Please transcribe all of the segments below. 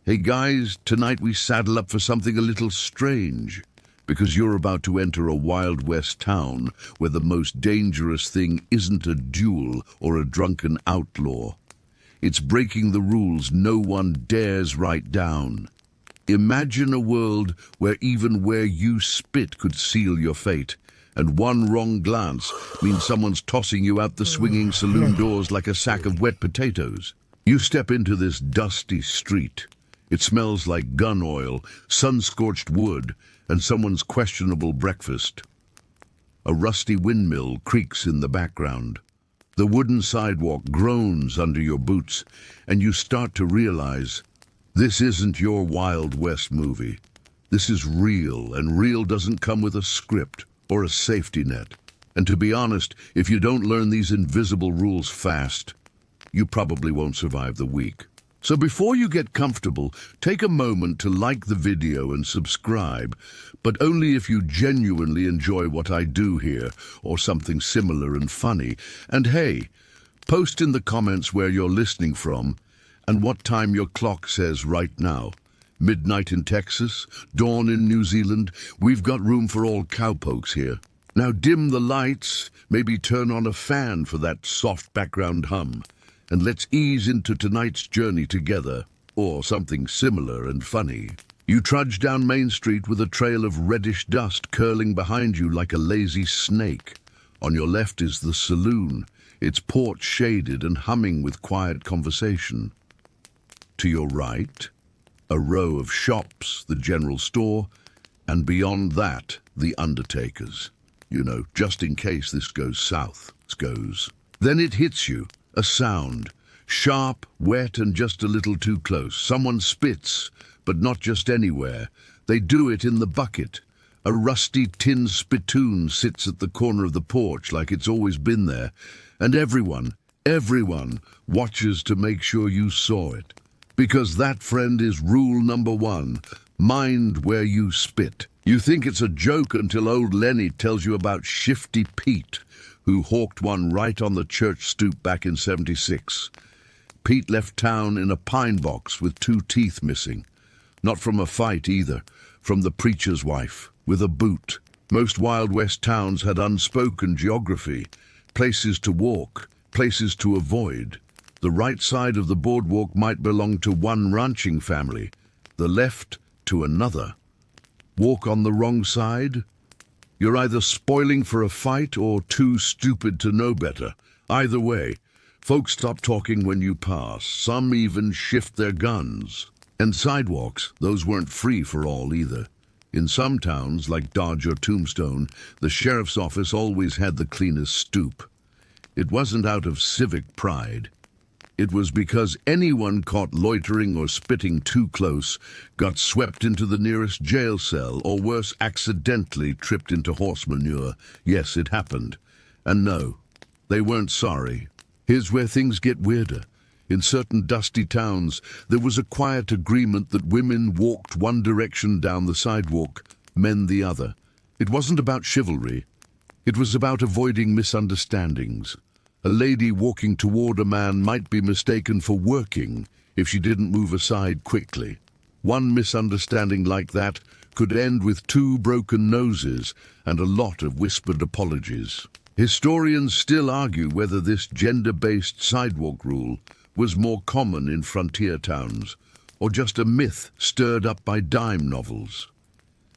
Hey guys, tonight we saddle up for something a little strange, because you're about to enter a Wild West town where the most dangerous thing isn't a duel or a drunken outlaw. It's breaking the rules no one dares write down. Imagine a world where even where you spit could seal your fate, and one wrong glance means someone's tossing you out the swinging saloon doors like a sack of wet potatoes. You step into this dusty street. It smells like gun oil, sun-scorched wood, and someone's questionable breakfast. A rusty windmill creaks in the background. The wooden sidewalk groans under your boots, and you start to realize this isn't your Wild West movie. This is real, and real doesn't come with a script or a safety net. And to be honest, if you don't learn these invisible rules fast, you probably won't survive the week. So before you get comfortable, take a moment to like the video and subscribe, but only if you genuinely enjoy what I do here, or something similar and funny. And hey, post in the comments where you're listening from, and what time your clock says right now. Midnight in Texas, dawn in New Zealand, we've got room for all cowpokes here. Now dim the lights, maybe turn on a fan for that soft background hum. And let's ease into tonight's journey together, or something similar and funny. You trudge down Main Street with a trail of reddish dust curling behind you like a lazy snake. On your left is the Saloon, its porch shaded and humming with quiet conversation. To your right, a row of shops, the general store, and beyond that, the undertakers. You know, just in case this goes south, Then it hits you. A sound, sharp, wet, and just a little too close. Someone spits, but not just anywhere. They do it in the bucket. A rusty tin spittoon sits at the corner of the porch like it's always been there. And everyone watches to make sure you saw it. Because that, friend, is rule number 1. Mind where you spit. You think it's a joke until old Lenny tells you about Shifty Pete, who hawked one right on the church stoop back in '76. Pete left town in a pine box with 2 teeth missing. Not from a fight either, from the preacher's wife, with a boot. Most Wild West towns had unspoken geography, places to walk, places to avoid. The right side of the boardwalk might belong to one ranching family, the left to another. Walk on the wrong side? You're either spoiling for a fight or too stupid to know better. Either way, folks stop talking when you pass. Some even shift their guns. And sidewalks, those weren't free for all either. In some towns, like Dodge or Tombstone, the sheriff's office always had the cleanest stoop. It wasn't out of civic pride. It was because anyone caught loitering or spitting too close got swept into the nearest jail cell, or worse, accidentally tripped into horse manure. Yes, it happened. And no, they weren't sorry. Here's where things get weirder. In certain dusty towns, there was a quiet agreement that women walked one direction down the sidewalk, men the other. It wasn't about chivalry. It was about avoiding misunderstandings. A lady walking toward a man might be mistaken for working if she didn't move aside quickly. One misunderstanding like that could end with 2 broken noses and a lot of whispered apologies. Historians still argue whether this gender-based sidewalk rule was more common in frontier towns or just a myth stirred up by dime novels.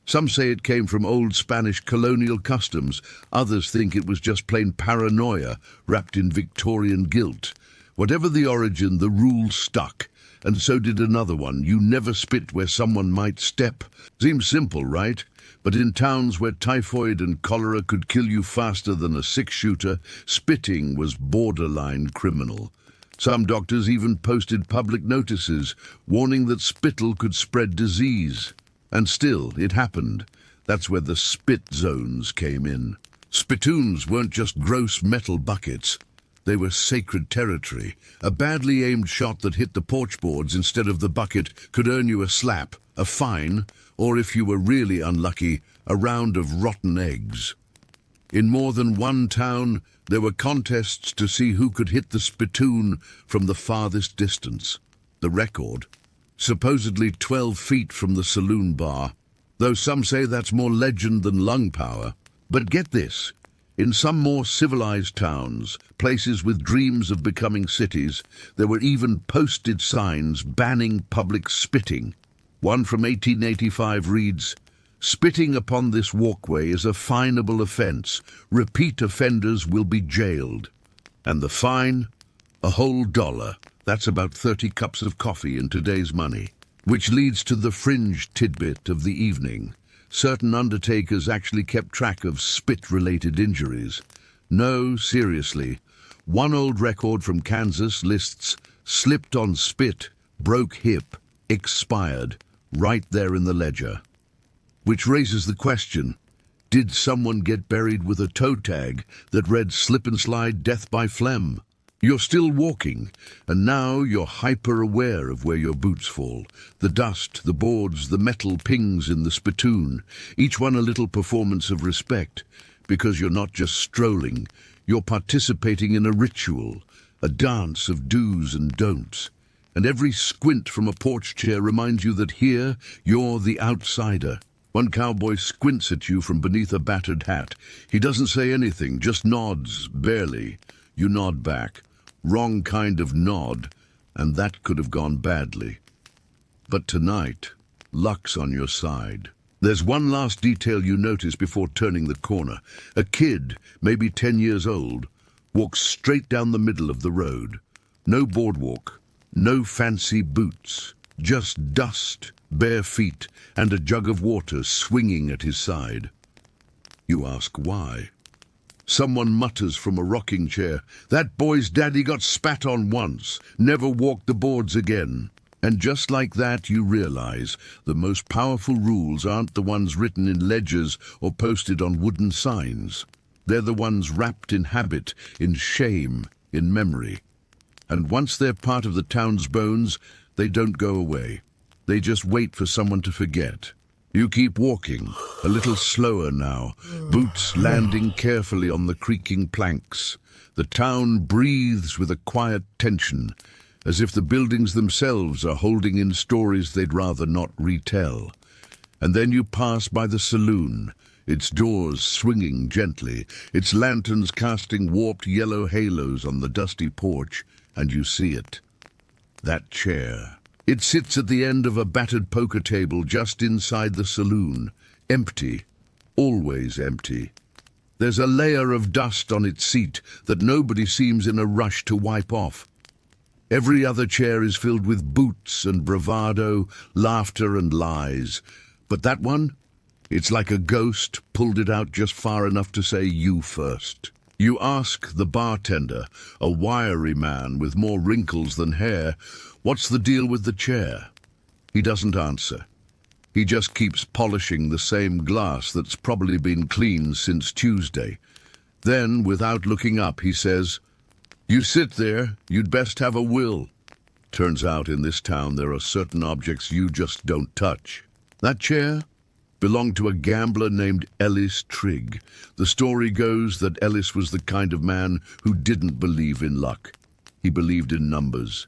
Some say it came from old Spanish colonial customs. Others think it was just plain paranoia wrapped in Victorian guilt. Whatever the origin, the rule stuck. And so did another one: you never spit where someone might step. Seems simple, right? But in towns where typhoid and cholera could kill you faster than a 6-shooter, spitting was borderline criminal. Some doctors even posted public notices warning that spittle could spread disease. And still, it happened. That's where the spit zones came in. Spittoons weren't just gross metal buckets. They were sacred territory. A badly aimed shot that hit the porch boards instead of the bucket could earn you a slap, a fine, or if you were really unlucky, a round of rotten eggs. In more than one town, there were contests to see who could hit the spittoon from the farthest distance. the record. Supposedly 12 feet from the Saloon bar, though some say that's more legend than lung power. But get this, in some more civilized towns, places with dreams of becoming cities, there were even posted signs banning public spitting. One from 1885 reads, "Spitting upon this walkway is a finable offence. Repeat offenders will be jailed." And the fine? A whole $1. That's about 30 cups of coffee in today's money. Which leads to the fringe tidbit of the evening. Certain undertakers actually kept track of spit-related injuries. No, seriously. One old record from Kansas lists slipped on spit, broke hip, expired, right there in the ledger. Which raises the question, did someone get buried with a toe tag that read slip and slide death by phlegm? You're still walking, and now you're hyper-aware of where your boots fall. The dust, the boards, the metal pings in the spittoon, each one a little performance of respect, because you're not just strolling, you're participating in a ritual, a dance of do's and don'ts. And every squint from a porch chair reminds you that here you're the outsider. One cowboy squints at you from beneath a battered hat. He doesn't say anything, just nods, barely. You nod back. Wrong kind of nod, and that could have gone badly. But tonight, luck's on your side. There's one last detail you notice before turning the corner. A kid, maybe 10 years old, walks straight down the middle of the road. No boardwalk, no fancy boots, just dust, bare feet, and a jug of water swinging at his side. You ask why. Someone mutters from a rocking chair, "That boy's daddy got spat on once, never walked the boards again." And just like that, you realize the most powerful rules aren't the ones written in ledgers or posted on wooden signs. They're the ones wrapped in habit, in shame, in memory. And once they're part of the town's bones, they don't go away. They just wait for someone to forget. You keep walking, a little slower now, boots landing carefully on the creaking planks. The town breathes with a quiet tension, as if the buildings themselves are holding in stories they'd rather not retell. And then you pass by the saloon, its doors swinging gently, its lanterns casting warped yellow halos on the dusty porch, and you see it. That chair. It sits at the end of a battered poker table just inside the saloon, empty, always empty. There's a layer of dust on its seat that nobody seems in a rush to wipe off. Every other chair is filled with boots and bravado, laughter and lies. But that one, it's like a ghost pulled it out just far enough to say you first. You ask the bartender, a wiry man with more wrinkles than hair, what's the deal with the chair? He doesn't answer. He just keeps polishing the same glass that's probably been cleaned since Tuesday. Then, without looking up, he says, "You sit there, you'd best have a will." Turns out in this town there are certain objects you just don't touch. That chair belonged to a gambler named Ellis Trigg. The story goes that Ellis was the kind of man who didn't believe in luck. He believed in numbers.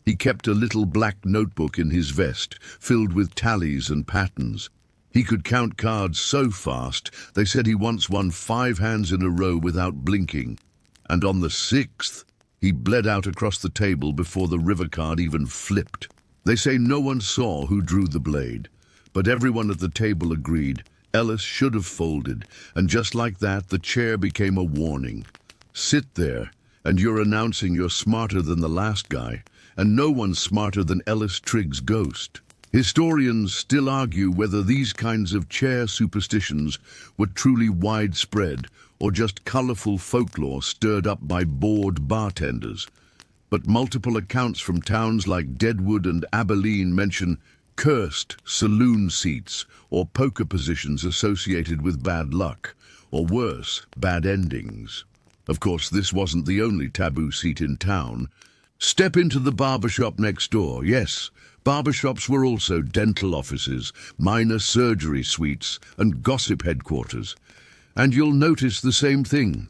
He kept a little black notebook in his vest, filled with tallies and patterns. He could count cards so fast, they said he once won 5 hands in a row without blinking. And on the 6th, he bled out across the table before the river card even flipped. They say no one saw who drew the blade, but everyone at the table agreed Ellis should have folded, and just like that, the chair became a warning. Sit there, and you're announcing you're smarter than the last guy, and no one's smarter than Ellis Trigg's ghost. Historians still argue whether these kinds of chair superstitions were truly widespread or just colorful folklore stirred up by bored bartenders. But multiple accounts from towns like Deadwood and Abilene mention cursed saloon seats or poker positions associated with bad luck, or worse, bad endings. Of course, this wasn't the only taboo seat in town. Step into the barbershop next door. Yes, barbershops were also dental offices, minor surgery suites, and gossip headquarters. And you'll notice the same thing.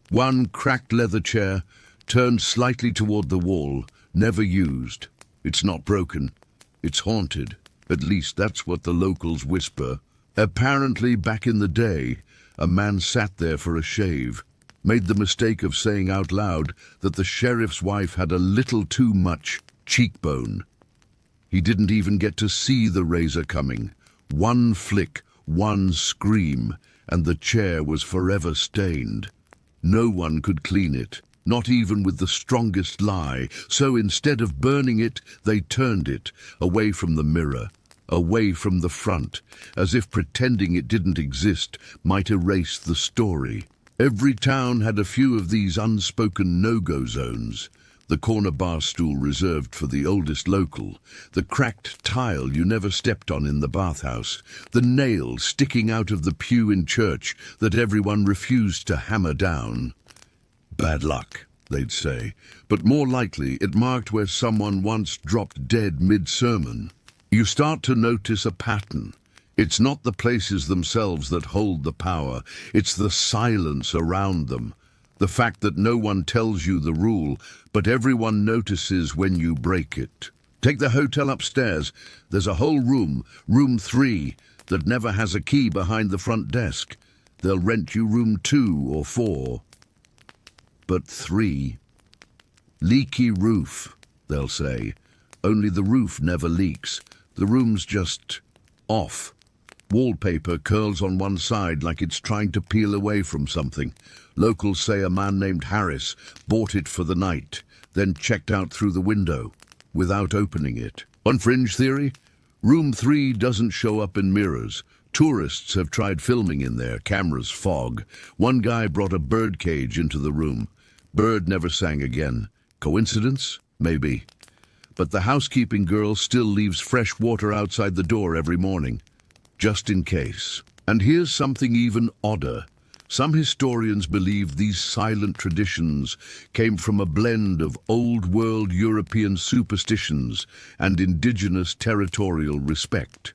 One cracked leather chair, turned slightly toward the wall, never used. It's not broken. It's haunted. At least that's what the locals whisper. Apparently, back in the day, a man sat there for a shave, made the mistake of saying out loud that the sheriff's wife had a little too much cheekbone. He didn't even get to see the razor coming. One flick, one scream, and the chair was forever stained. No one could clean it, not even with the strongest lie, so instead of burning it, they turned it away from the mirror, away from the front, as if pretending it didn't exist might erase the story. Every town had a few of these unspoken no-go zones. The corner bar stool reserved for the oldest local, the cracked tile you never stepped on in the bathhouse, the nail sticking out of the pew in church that everyone refused to hammer down. Bad luck, they'd say, but more likely it marked where someone once dropped dead mid-sermon. You start to notice a pattern. It's not the places themselves that hold the power, it's the silence around them. The fact that no one tells you the rule, but everyone notices when you break it. Take the hotel upstairs. There's a whole room, room 3, that never has a key behind the front desk. They'll rent you room 2 or 4. But 3. Leaky roof, they'll say. Only the roof never leaks. The room's just off. Wallpaper curls on one side like it's trying to peel away from something. Locals say a man named Harris bought it for the night, then checked out through the window without opening it. On fringe theory, room 3 doesn't show up in mirrors. Tourists have tried filming in there, cameras fog. One guy brought a bird cage into the room. Bird never sang again. Coincidence? Maybe. But the housekeeping girl still leaves fresh water outside the door every morning, just in case. And here's something even odder. Some historians believe these silent traditions came from a blend of old-world European superstitions and indigenous territorial respect.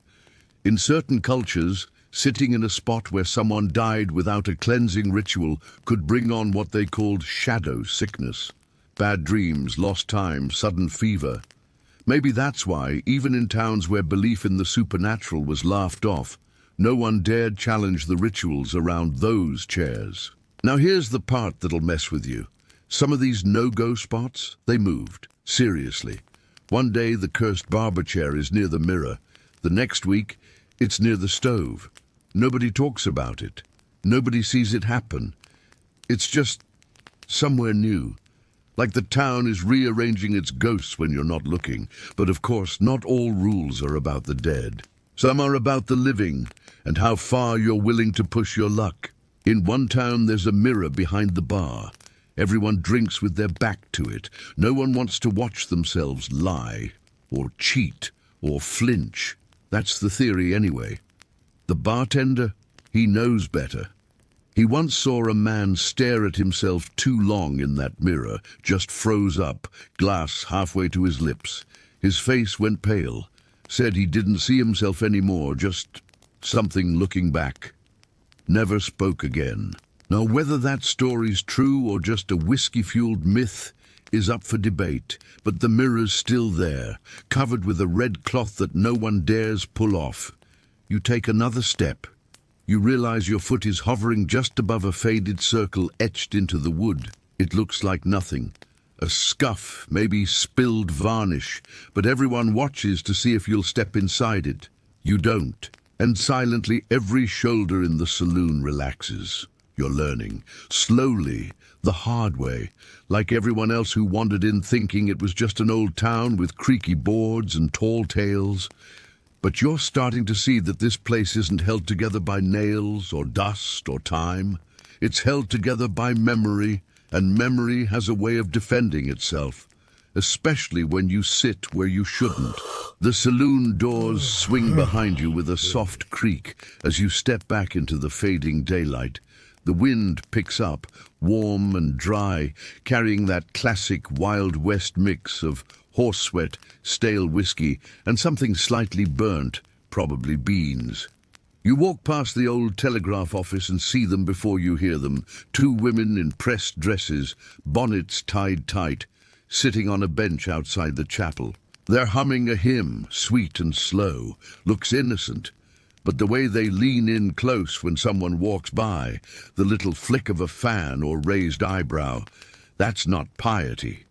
In certain cultures, sitting in a spot where someone died without a cleansing ritual could bring on what they called shadow sickness. Bad dreams, lost time, sudden fever. Maybe that's why, even in towns where belief in the supernatural was laughed off, no one dared challenge the rituals around those chairs. Now here's the part that'll mess with you. Some of these no-go spots, they moved. Seriously. One day the cursed barber chair is near the mirror. The next week, it's near the stove. Nobody talks about it. Nobody sees it happen. It's just somewhere new. Like the town is rearranging its ghosts when you're not looking. But of course, not all rules are about the dead. Some are about the living and how far you're willing to push your luck. In one town, there's a mirror behind the bar. Everyone drinks with their back to it. No one wants to watch themselves lie, or cheat, or flinch. That's the theory anyway. The bartender, he knows better. He once saw a man stare at himself too long in that mirror, just froze up, glass halfway to his lips. His face went pale. Said he didn't see himself anymore, just something looking back. Never spoke again. Now, whether that story's true or just a whiskey-fueled myth is up for debate, but the mirror's still there, covered with a red cloth that no one dares pull off. You take another step. You realize your foot is hovering just above a faded circle etched into the wood. It looks like nothing. A scuff, maybe spilled varnish, but everyone watches to see if you'll step inside it. You don't, and silently every shoulder in the saloon relaxes. You're learning, slowly, the hard way, like everyone else who wandered in thinking it was just an old town with creaky boards and tall tales. But you're starting to see that this place isn't held together by nails or dust or time. It's held together by memory, and memory has a way of defending itself, especially when you sit where you shouldn't. The saloon doors swing behind you with a soft creak as you step back into the fading daylight. The wind picks up, warm and dry, carrying that classic Wild West mix of horse sweat, stale whiskey, and something slightly burnt, probably beans. You walk past the old telegraph office and see them before you hear them. Two women in pressed dresses, bonnets tied tight, sitting on a bench outside the chapel. They're humming a hymn, sweet and slow, looks innocent, but the way they lean in close when someone walks by, the little flick of a fan or raised eyebrow, that's not piety,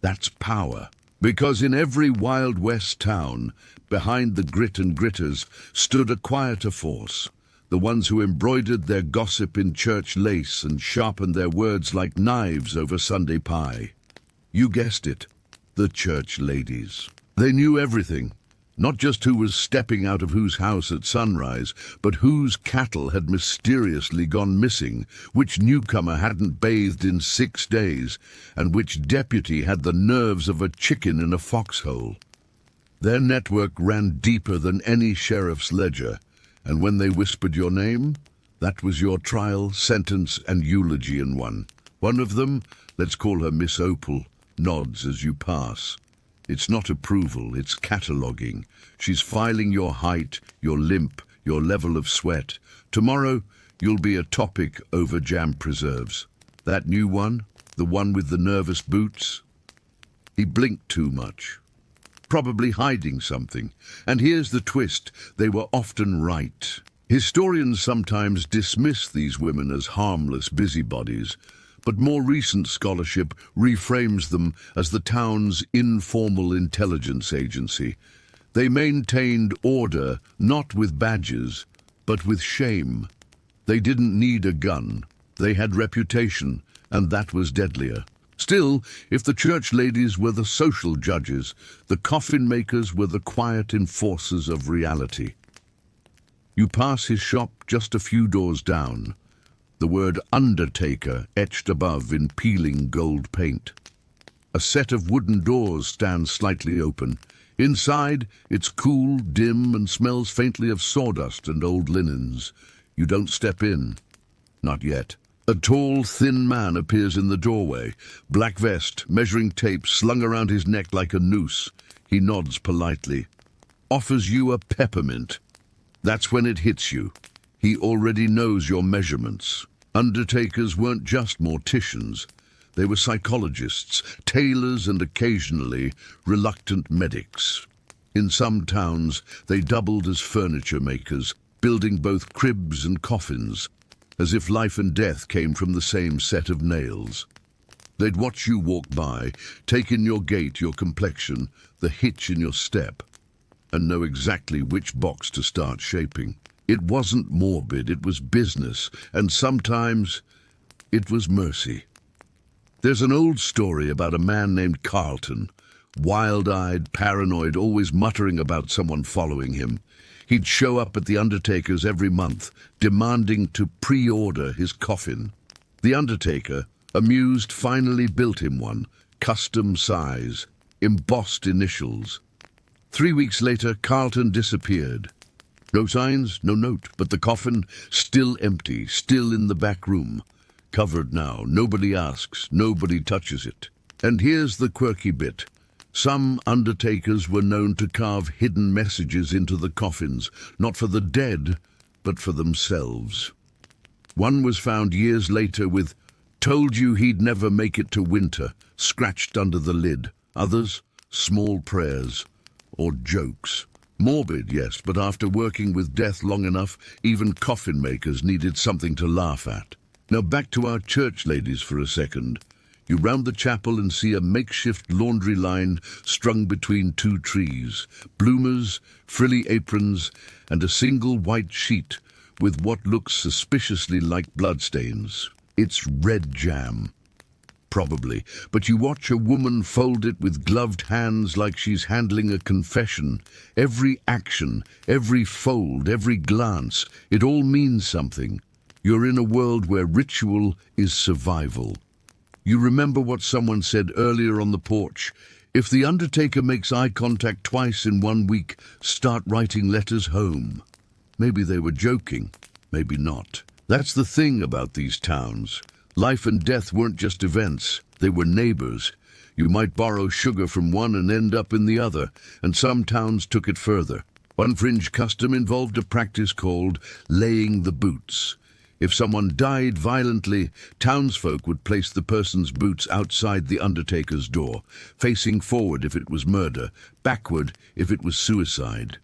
that's power. Because in every Wild West town, behind the grit and gritters, stood a quieter force, the ones who embroidered their gossip in church lace and sharpened their words like knives over Sunday pie. You guessed it, the church ladies. They knew everything, not just who was stepping out of whose house at sunrise, but whose cattle had mysteriously gone missing, which newcomer hadn't bathed in 6 days, and which deputy had the nerves of a chicken in a foxhole. Their network ran deeper than any sheriff's ledger, and when they whispered your name, that was your trial, sentence, and eulogy in one. One of them, let's call her Miss Opal, nods as you pass. It's not approval, it's cataloguing. She's filing your height, your limp, your level of sweat. Tomorrow, you'll be a topic over jam preserves. That new one, the one with the nervous boots? He blinked too much. Probably hiding something. And here's the twist, they were often right. Historians sometimes dismiss these women as harmless busybodies, but more recent scholarship reframes them as the town's informal intelligence agency. They maintained order not with badges, but with shame. They didn't need a gun. They had reputation, and that was deadlier. Still, if the church ladies were the social judges, the coffin makers were the quiet enforcers of reality. You pass his shop just a few doors down. The word undertaker etched above in peeling gold paint. A set of wooden doors stands slightly open. Inside, it's cool, dim, and smells faintly of sawdust and old linens. You don't step in. Not yet. A tall, thin man appears in the doorway, black vest, measuring tape slung around his neck like a noose. He nods politely. Offers you a peppermint. That's when it hits you. He already knows your measurements. Undertakers weren't just morticians. They were psychologists, tailors, and occasionally reluctant medics. In some towns, they doubled as furniture makers, building both cribs and coffins, as if life and death came from the same set of nails. They'd watch you walk by, take in your gait, your complexion, the hitch in your step, and know exactly which box to start shaping. It wasn't morbid, it was business, and sometimes it was mercy. There's an old story about a man named Carlton, wild-eyed, paranoid, always muttering about someone following him. He'd show up at the undertaker's every month, demanding to pre-order his coffin. The undertaker, amused, finally built him one, custom size, embossed initials. 3 weeks later, Carlton disappeared. No signs, no note, but the coffin, still empty, still in the back room. Covered now, nobody asks, nobody touches it. And here's the quirky bit. Some undertakers were known to carve hidden messages into the coffins, not for the dead, but for themselves. One was found years later with, "Told you he'd never make it to winter," scratched under the lid. Others, small prayers, or jokes. Morbid, yes, but after working with death long enough, even coffin makers needed something to laugh at. Now back to our church ladies for a second. You round the chapel and see a makeshift laundry line strung between 2 trees, bloomers, frilly aprons, and a single white sheet with what looks suspiciously like bloodstains. It's red jam. Probably, but you watch a woman fold it with gloved hands like she's handling a confession. Every action, every fold, every glance, it all means something. You're in a world where ritual is survival. You remember what someone said earlier on the porch. If the undertaker makes eye contact twice in 1 week, start writing letters home. Maybe they were joking, maybe not. That's the thing about these towns. Life and death weren't just events, they were neighbors. You might borrow sugar from one and end up in the other, and some towns took it further. One fringe custom involved a practice called laying the boots. If someone died violently, townsfolk would place the person's boots outside the undertaker's door, facing forward if it was murder, backward if it was suicide.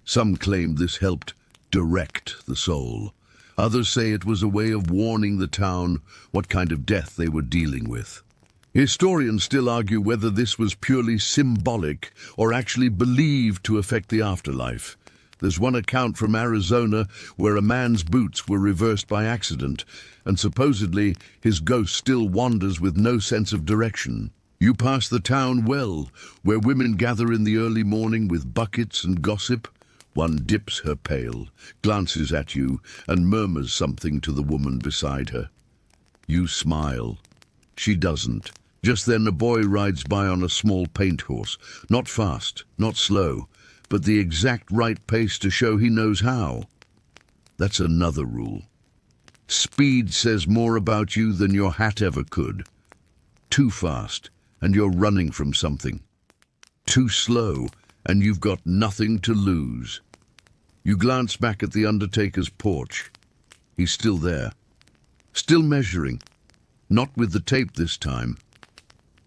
Some claimed this helped direct the soul. Others say it was a way of warning the town what kind of death they were dealing with. Historians still argue whether this was purely symbolic or actually believed to affect the afterlife. There's one account from Arizona where a man's boots were reversed by accident, and supposedly his ghost still wanders with no sense of direction. You pass the town well, where women gather in the early morning with buckets and gossip. One dips her pail, glances at you, and murmurs something to the woman beside her. You smile. She doesn't. Just then a boy rides by on a small paint horse, not fast, not slow, but the exact right pace to show he knows how. That's another rule. Speed says more about you than your hat ever could. Too fast, and you're running from something. Too slow, and you've got nothing to lose. You glance back at the undertaker's porch. He's still there, still measuring, not with the tape this time,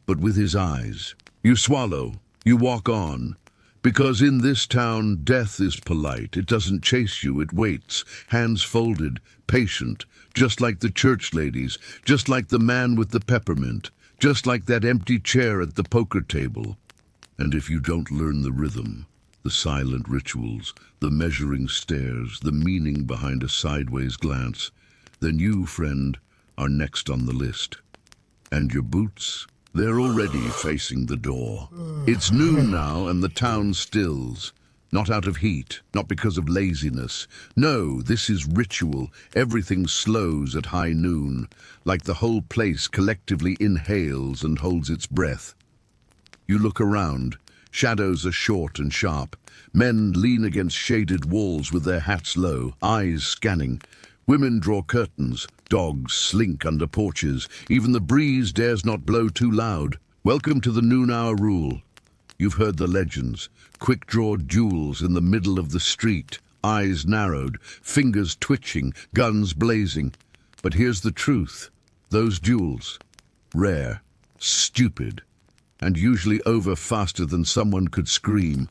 but with his eyes. You swallow, you walk on, because in this town, death is polite. It doesn't chase you, it waits, hands folded, patient, just like the church ladies, just like the man with the peppermint, just like that empty chair at the poker table. And if you don't learn the rhythm, the silent rituals, the measuring stares, the meaning behind a sideways glance, then you, friend, are next on the list. And your boots? They're already facing the door. It's noon now and the town stills. Not out of heat, not because of laziness. No, this is ritual. Everything slows at high noon, like the whole place collectively inhales and holds its breath. You look around. Shadows are short and sharp. Men lean against shaded walls with their hats low, eyes scanning. Women draw curtains. Dogs slink under porches. Even the breeze dares not blow too loud. Welcome to the noon-hour rule. You've heard the legends. Quick-draw duels in the middle of the street. Eyes narrowed, fingers twitching, guns blazing. But here's the truth. Those duels, rare, stupid, and usually over faster than someone could scream.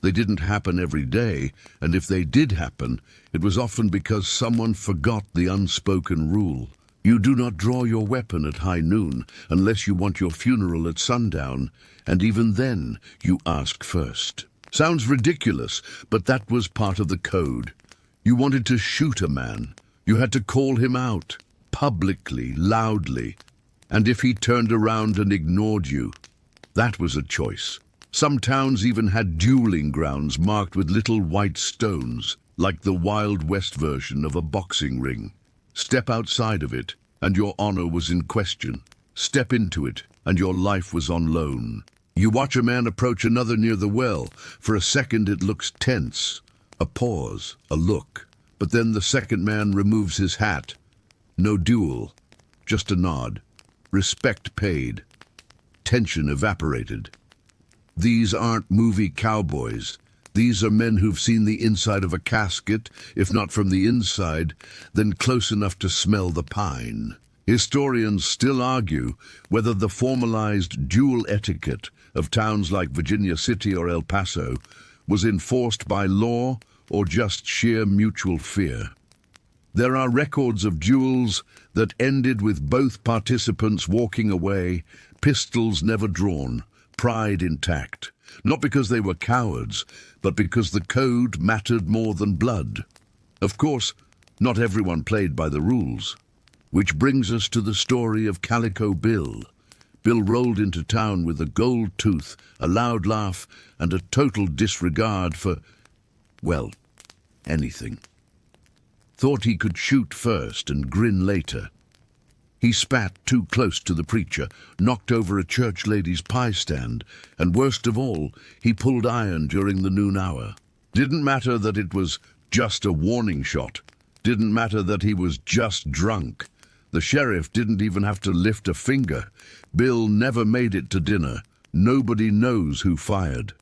They didn't happen every day, and if they did happen, it was often because someone forgot the unspoken rule. You do not draw your weapon at high noon unless you want your funeral at sundown, and even then you ask first. Sounds ridiculous, but that was part of the code. You wanted to shoot a man. You had to call him out, publicly, loudly. And if he turned around and ignored you, that was a choice. Some towns even had dueling grounds marked with little white stones, like the Wild West version of a boxing ring. Step outside of it, and your honor was in question. Step into it, and your life was on loan. You watch a man approach another near the well. For a second it looks tense. A pause, a look. But then the second man removes his hat. No duel, just a nod. Respect paid. Tension evaporated. These aren't movie cowboys. These are men who've seen the inside of a casket, if not from the inside, then close enough to smell the pine. Historians still argue whether the formalized duel etiquette of towns like Virginia City or El Paso was enforced by law or just sheer mutual fear. There are records of duels that ended with both participants walking away, pistols never drawn, pride intact, not because they were cowards, but because the code mattered more than blood. Of course, not everyone played by the rules. Which brings us to the story of Calico Bill. Bill rolled into town with a gold tooth, a loud laugh, and a total disregard for, well, anything. Thought he could shoot first and grin later. He spat too close to the preacher, knocked over a church lady's pie stand, and worst of all, he pulled iron during the noon hour. Didn't matter that it was just a warning shot. Didn't matter that he was just drunk. The sheriff didn't even have to lift a finger. Bill never made it to dinner. Nobody knows who fired.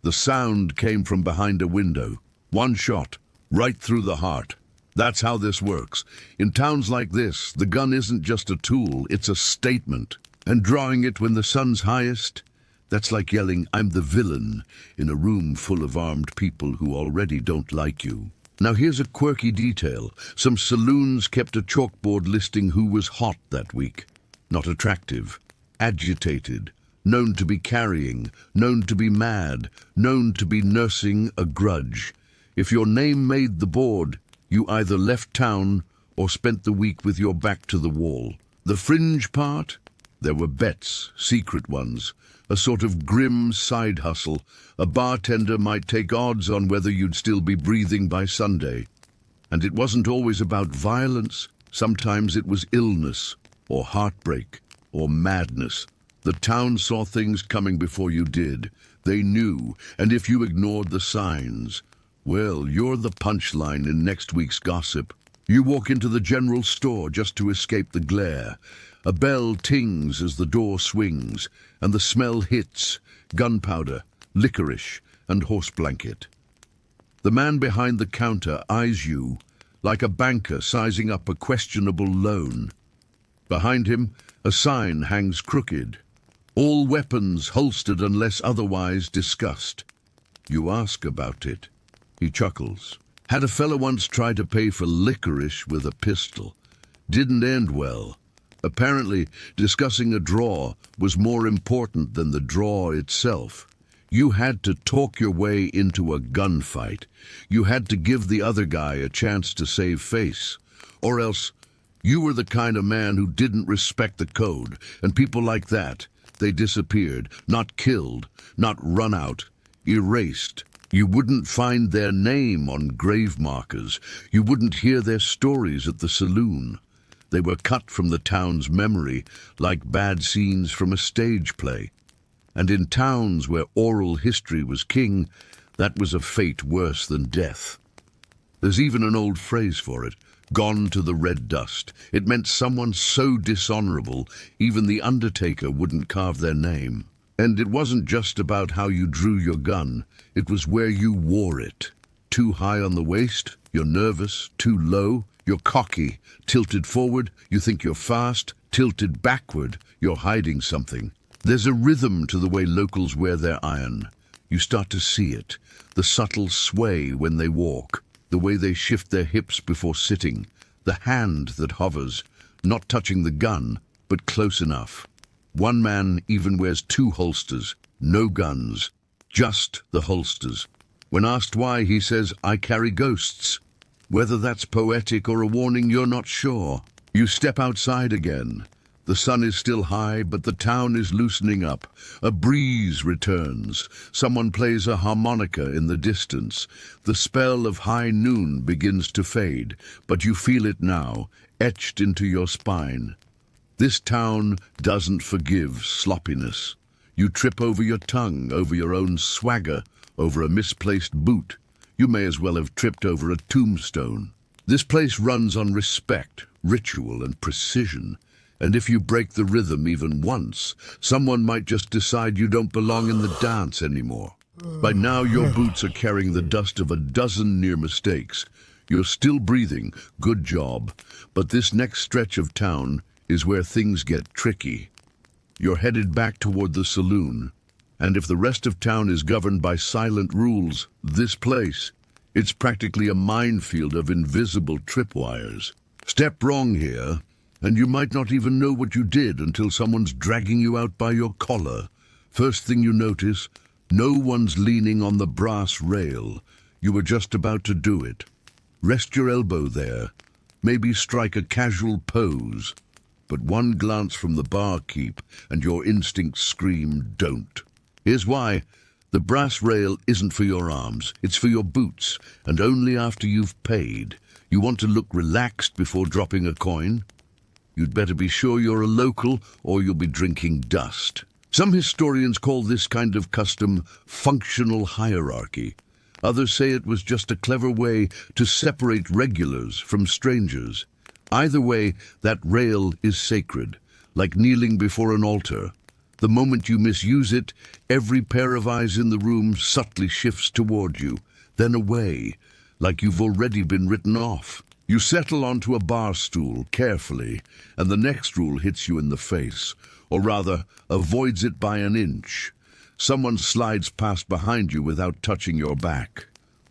The sound came from behind a window. One shot, right through the heart. That's how this works. In towns like this, the gun isn't just a tool, it's a statement. And drawing it when the sun's highest, that's like yelling, "I'm the villain," in a room full of armed people who already don't like you. Now here's a quirky detail. Some saloons kept a chalkboard listing who was hot that week. Not attractive, agitated, known to be carrying, known to be mad, known to be nursing a grudge. If your name made the board, you either left town or spent the week with your back to the wall. The fringe part? There were bets, secret ones, a sort of grim side hustle. A bartender might take odds on whether you'd still be breathing by Sunday. And it wasn't always about violence. Sometimes it was illness, or heartbreak, or madness. The town saw things coming before you did. They knew, and if you ignored the signs, well, you're the punchline in next week's gossip. You walk into the general store just to escape the glare. A bell tings as the door swings, and the smell hits: gunpowder, licorice, and horse blanket. The man behind the counter eyes you like a banker sizing up a questionable loan. Behind him, a sign hangs crooked: "All weapons holstered unless otherwise discussed." You ask about it. He chuckles. "Had a fella once try to pay for licorice with a pistol. Didn't end well. Apparently, discussing a draw was more important than the draw itself. You had to talk your way into a gunfight. You had to give the other guy a chance to save face. Or else, you were the kind of man who didn't respect the code, and people like that, they disappeared, not killed, not run out, erased. You wouldn't find their name on grave markers. You wouldn't hear their stories at the saloon. They were cut from the town's memory, like bad scenes from a stage play. And in towns where oral history was king, that was a fate worse than death. There's even an old phrase for it: "Gone to the red dust." It meant someone so dishonorable, even the undertaker wouldn't carve their name. And it wasn't just about how you drew your gun, it was where you wore it. Too high on the waist, you're nervous. Too low, you're cocky. Tilted forward, you think you're fast. Tilted backward, you're hiding something. There's a rhythm to the way locals wear their iron. You start to see it. The subtle sway when they walk, the way they shift their hips before sitting, the hand that hovers, not touching the gun, but close enough. One man even wears two holsters, no guns, just the holsters. When asked why, he says, "I carry ghosts." Whether that's poetic or a warning, you're not sure. You step outside again. The sun is still high, but the town is loosening up. A breeze returns. Someone plays a harmonica in the distance. The spell of high noon begins to fade, but you feel it now, etched into your spine. This town doesn't forgive sloppiness. You trip over your tongue, over your own swagger, over a misplaced boot. You may as well have tripped over a tombstone. This place runs on respect, ritual, and precision. And if you break the rhythm even once, someone might just decide you don't belong in the dance anymore. By now, your boots are carrying the dust of a dozen near mistakes. You're still breathing, good job. But this next stretch of town is where things get tricky. You're headed back toward the saloon. And if the rest of town is governed by silent rules, this place, it's practically a minefield of invisible tripwires. Step wrong here, and you might not even know what you did until someone's dragging you out by your collar. First thing you notice, no one's leaning on the brass rail. You were just about to do it. Rest your elbow there. Maybe strike a casual pose. But one glance from the barkeep and your instincts scream, don't. Here's why. The brass rail isn't for your arms, it's for your boots, and only after you've paid. You want to look relaxed before dropping a coin? You'd better be sure you're a local, or you'll be drinking dust. Some historians call this kind of custom functional hierarchy. Others say it was just a clever way to separate regulars from strangers. Either way, that rail is sacred, like kneeling before an altar. The moment you misuse it, every pair of eyes in the room subtly shifts toward you, then away, like you've already been written off. You settle onto a bar stool carefully, and the next rule hits you in the face, or rather, avoids it by an inch. Someone slides past behind you without touching your back,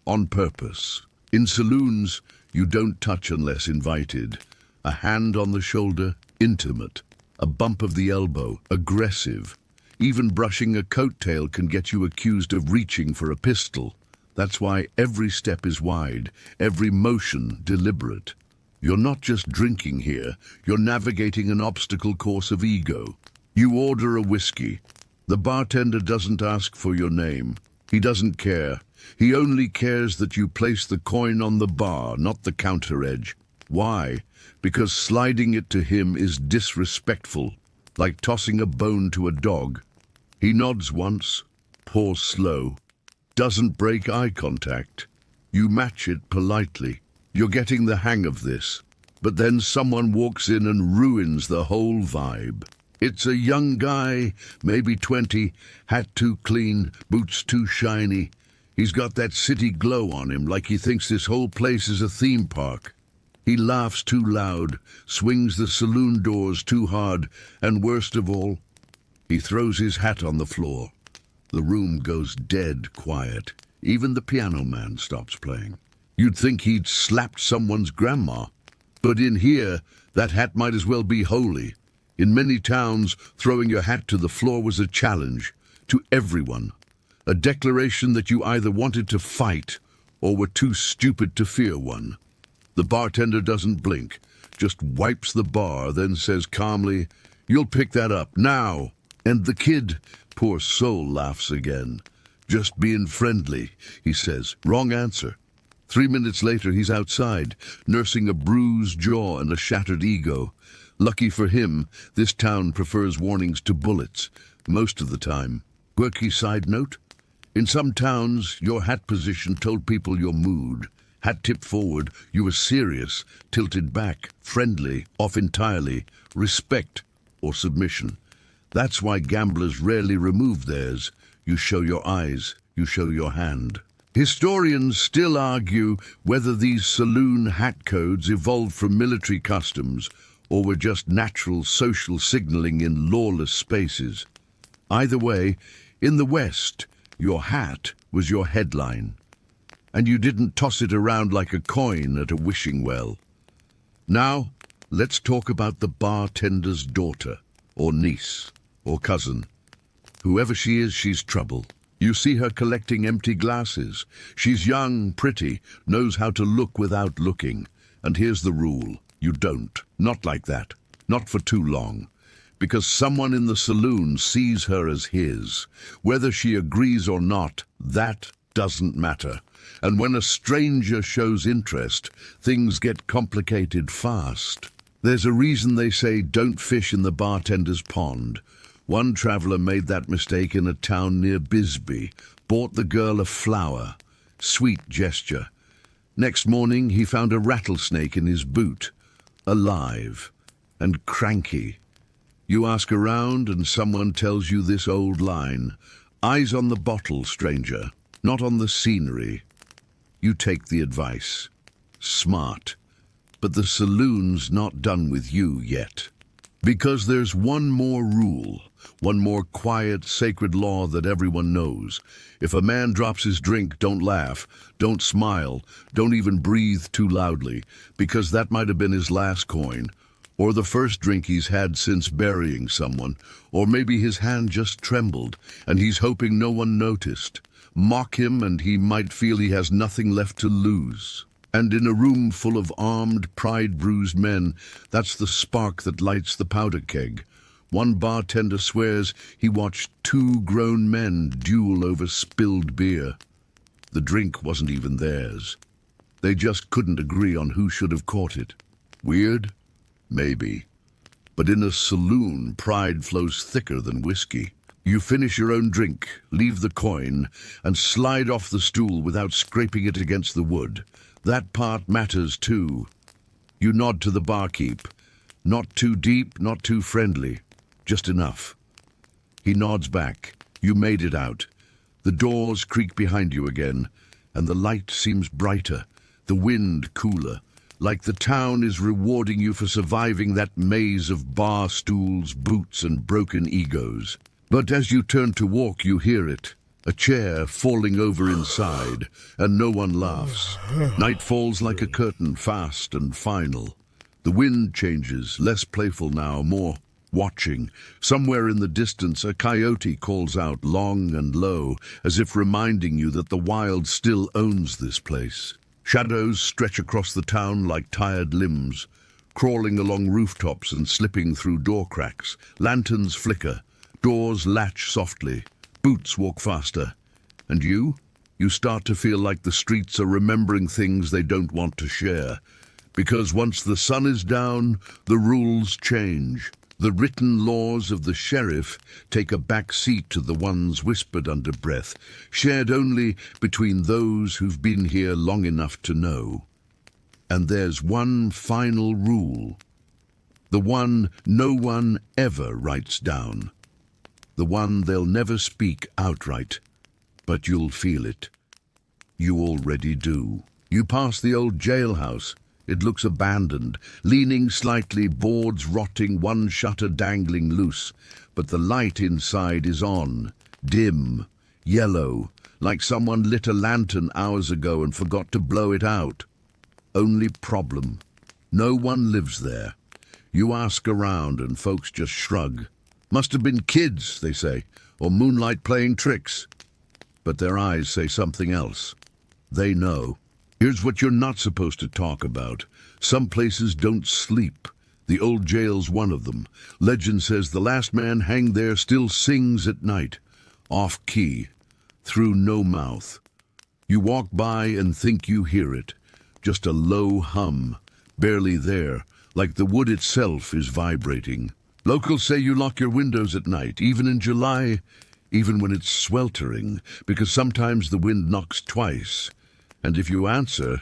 on purpose. In saloons, you don't touch unless invited. A hand on the shoulder, intimate. A bump of the elbow, aggressive. Even brushing a coattail can get you accused of reaching for a pistol. That's why every step is wide, every motion deliberate. You're not just drinking here, you're navigating an obstacle course of ego. You order a whiskey. The bartender doesn't ask for your name. He doesn't care. He only cares that you place the coin on the bar, not the counter edge. Why? Because sliding it to him is disrespectful, like tossing a bone to a dog. He nods once, pours slow, doesn't break eye contact. You match it politely. You're getting the hang of this. But then someone walks in and ruins the whole vibe. It's a young guy, maybe 20, hat too clean, boots too shiny. He's got that city glow on him, like he thinks this whole place is a theme park. He laughs too loud, swings the saloon doors too hard, and worst of all, he throws his hat on the floor. The room goes dead quiet. Even the piano man stops playing. You'd think he'd slapped someone's grandma. But in here, that hat might as well be holy. In many towns, throwing your hat to the floor was a challenge to everyone. A declaration that you either wanted to fight or were too stupid to fear one. The bartender doesn't blink, just wipes the bar, then says calmly, "You'll pick that up, now." And the kid, poor soul, laughs again. "Just being friendly," he says. Wrong answer. 3 minutes later, he's outside, nursing a bruised jaw and a shattered ego. Lucky for him, this town prefers warnings to bullets, most of the time. Quirky side note? In some towns, your hat position told people your mood. Hat tipped forward, you were serious, tilted back, friendly, off entirely, respect or submission. That's why gamblers rarely remove theirs. You show your eyes, you show your hand. Historians still argue whether these saloon hat codes evolved from military customs or were just natural social signaling in lawless spaces. Either way, in the West, your hat was your headline, and you didn't toss it around like a coin at a wishing well. Now, let's talk about the bartender's daughter, or niece, or cousin. Whoever she is, she's trouble. You see her collecting empty glasses. She's young, pretty, knows how to look without looking. And here's the rule. You don't. Not like that. Not for too long. Because someone in the saloon sees her as his. Whether she agrees or not, that doesn't matter. And when a stranger shows interest, things get complicated fast. There's a reason they say don't fish in the bartender's pond. One traveler made that mistake in a town near Bisbee, bought the girl a flower. Sweet gesture. Next morning, he found a rattlesnake in his boot, alive and cranky. You ask around and someone tells you this old line, "Eyes on the bottle, stranger, not on the scenery." You take the advice. Smart. But the saloon's not done with you yet. Because there's one more rule, one more quiet, sacred law that everyone knows. If a man drops his drink, don't laugh, don't smile, don't even breathe too loudly, because that might have been his last coin, or the first drink he's had since burying someone, or maybe his hand just trembled, and he's hoping no one noticed. Mock him, and he might feel he has nothing left to lose. And in a room full of armed, pride-bruised men, that's the spark that lights the powder keg. One bartender swears he watched 2 grown men duel over spilled beer. The drink wasn't even theirs. They just couldn't agree on who should have caught it. Weird? Maybe. But in a saloon, pride flows thicker than whiskey. You finish your own drink, leave the coin, and slide off the stool without scraping it against the wood. That part matters too. You nod to the barkeep. Not too deep, not too friendly. Just enough. He nods back. You made it out. The doors creak behind you again, and the light seems brighter, the wind cooler, like the town is rewarding you for surviving that maze of bar stools, boots, and broken egos. But as you turn to walk, you hear it. A chair falling over inside, and no one laughs. Night falls like a curtain, fast and final. The wind changes, less playful now, more watching. Somewhere in the distance, a coyote calls out long and low, as if reminding you that the wild still owns this place. Shadows stretch across the town like tired limbs, crawling along rooftops and slipping through door cracks. Lanterns flicker, doors latch softly, boots walk faster. And you start to feel like the streets are remembering things they don't want to share. Because once the sun is down, the rules change. The written laws of the sheriff take a back seat to the ones whispered under breath, shared only between those who've been here long enough to know. And there's one final rule, the one no one ever writes down, the one they'll never speak outright, but you'll feel it. You already do. You pass the old jailhouse. It looks abandoned, leaning slightly, boards rotting, one shutter dangling loose. But the light inside is on, dim, yellow, like someone lit a lantern hours ago and forgot to blow it out. Only problem, no one lives there. You ask around and folks just shrug. Must have been kids, they say, or moonlight playing tricks. But their eyes say something else. They know. Here's what you're not supposed to talk about. Some places don't sleep. The old jail's one of them. Legend says the last man hanged there still sings at night. Off key. Through no mouth. You walk by and think you hear it. Just a low hum. Barely there. Like the wood itself is vibrating. Locals say you lock your windows at night, even in July, even when it's sweltering, because sometimes the wind knocks twice. And if you answer,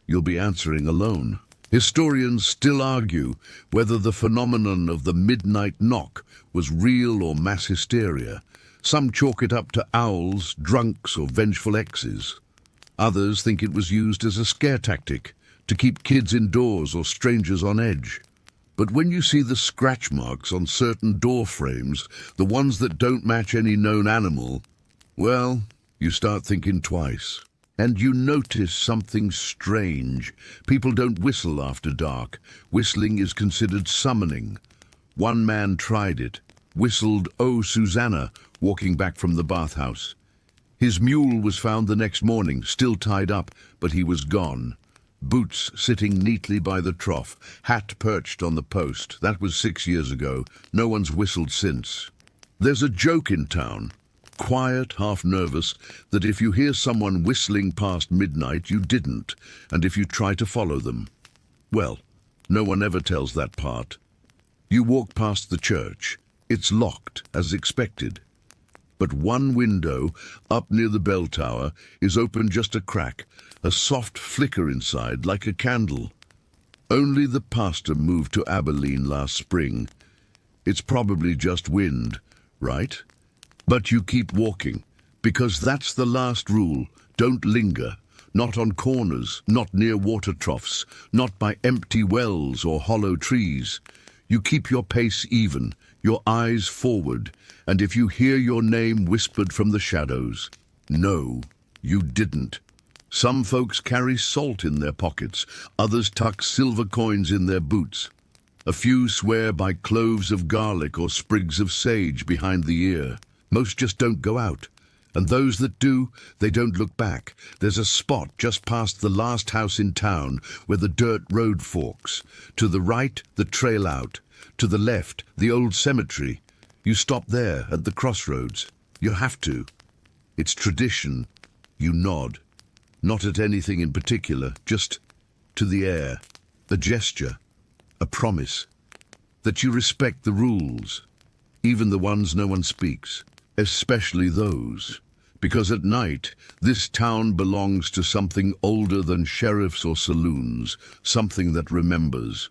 you'll be answering alone. Historians still argue whether the phenomenon of the midnight knock was real or mass hysteria. Some chalk it up to owls, drunks, or vengeful exes. Others think it was used as a scare tactic to keep kids indoors or strangers on edge. But when you see the scratch marks on certain door frames, the ones that don't match any known animal, well, you start thinking twice. And you notice something strange. People don't whistle after dark. Whistling is considered summoning. One man tried it, whistled "Oh, Susanna," walking back from the bathhouse. His mule was found the next morning, still tied up, but he was gone. Boots sitting neatly by the trough, hat perched on the post. That was 6 years ago. No one's whistled since. There's a joke in town, quiet, half nervous, that if you hear someone whistling past midnight, you didn't, and if you try to follow them. Well, no one ever tells that part. You walk past the church. It's locked, as expected. But one window, up near the bell tower, is open just a crack, a soft flicker inside, like a candle. Only the pastor moved to Abilene last spring. It's probably just wind, right? But you keep walking, because that's the last rule. Don't linger. Not on corners, not near water troughs, not by empty wells or hollow trees. You keep your pace even, your eyes forward, and if you hear your name whispered from the shadows, no, you didn't. Some folks carry salt in their pockets, others tuck silver coins in their boots. A few swear by cloves of garlic or sprigs of sage behind the ear. Most just don't go out. And those that do, they don't look back. There's a spot just past the last house in town where the dirt road forks. To the right, the trail out. To the left, the old cemetery. You stop there at the crossroads. You have to. It's tradition. You nod. Not at anything in particular, just to the air. A gesture. A promise. That you respect the rules. Even the ones no one speaks. Especially those. Because at night, this town belongs to something older than sheriffs or saloons, something that remembers.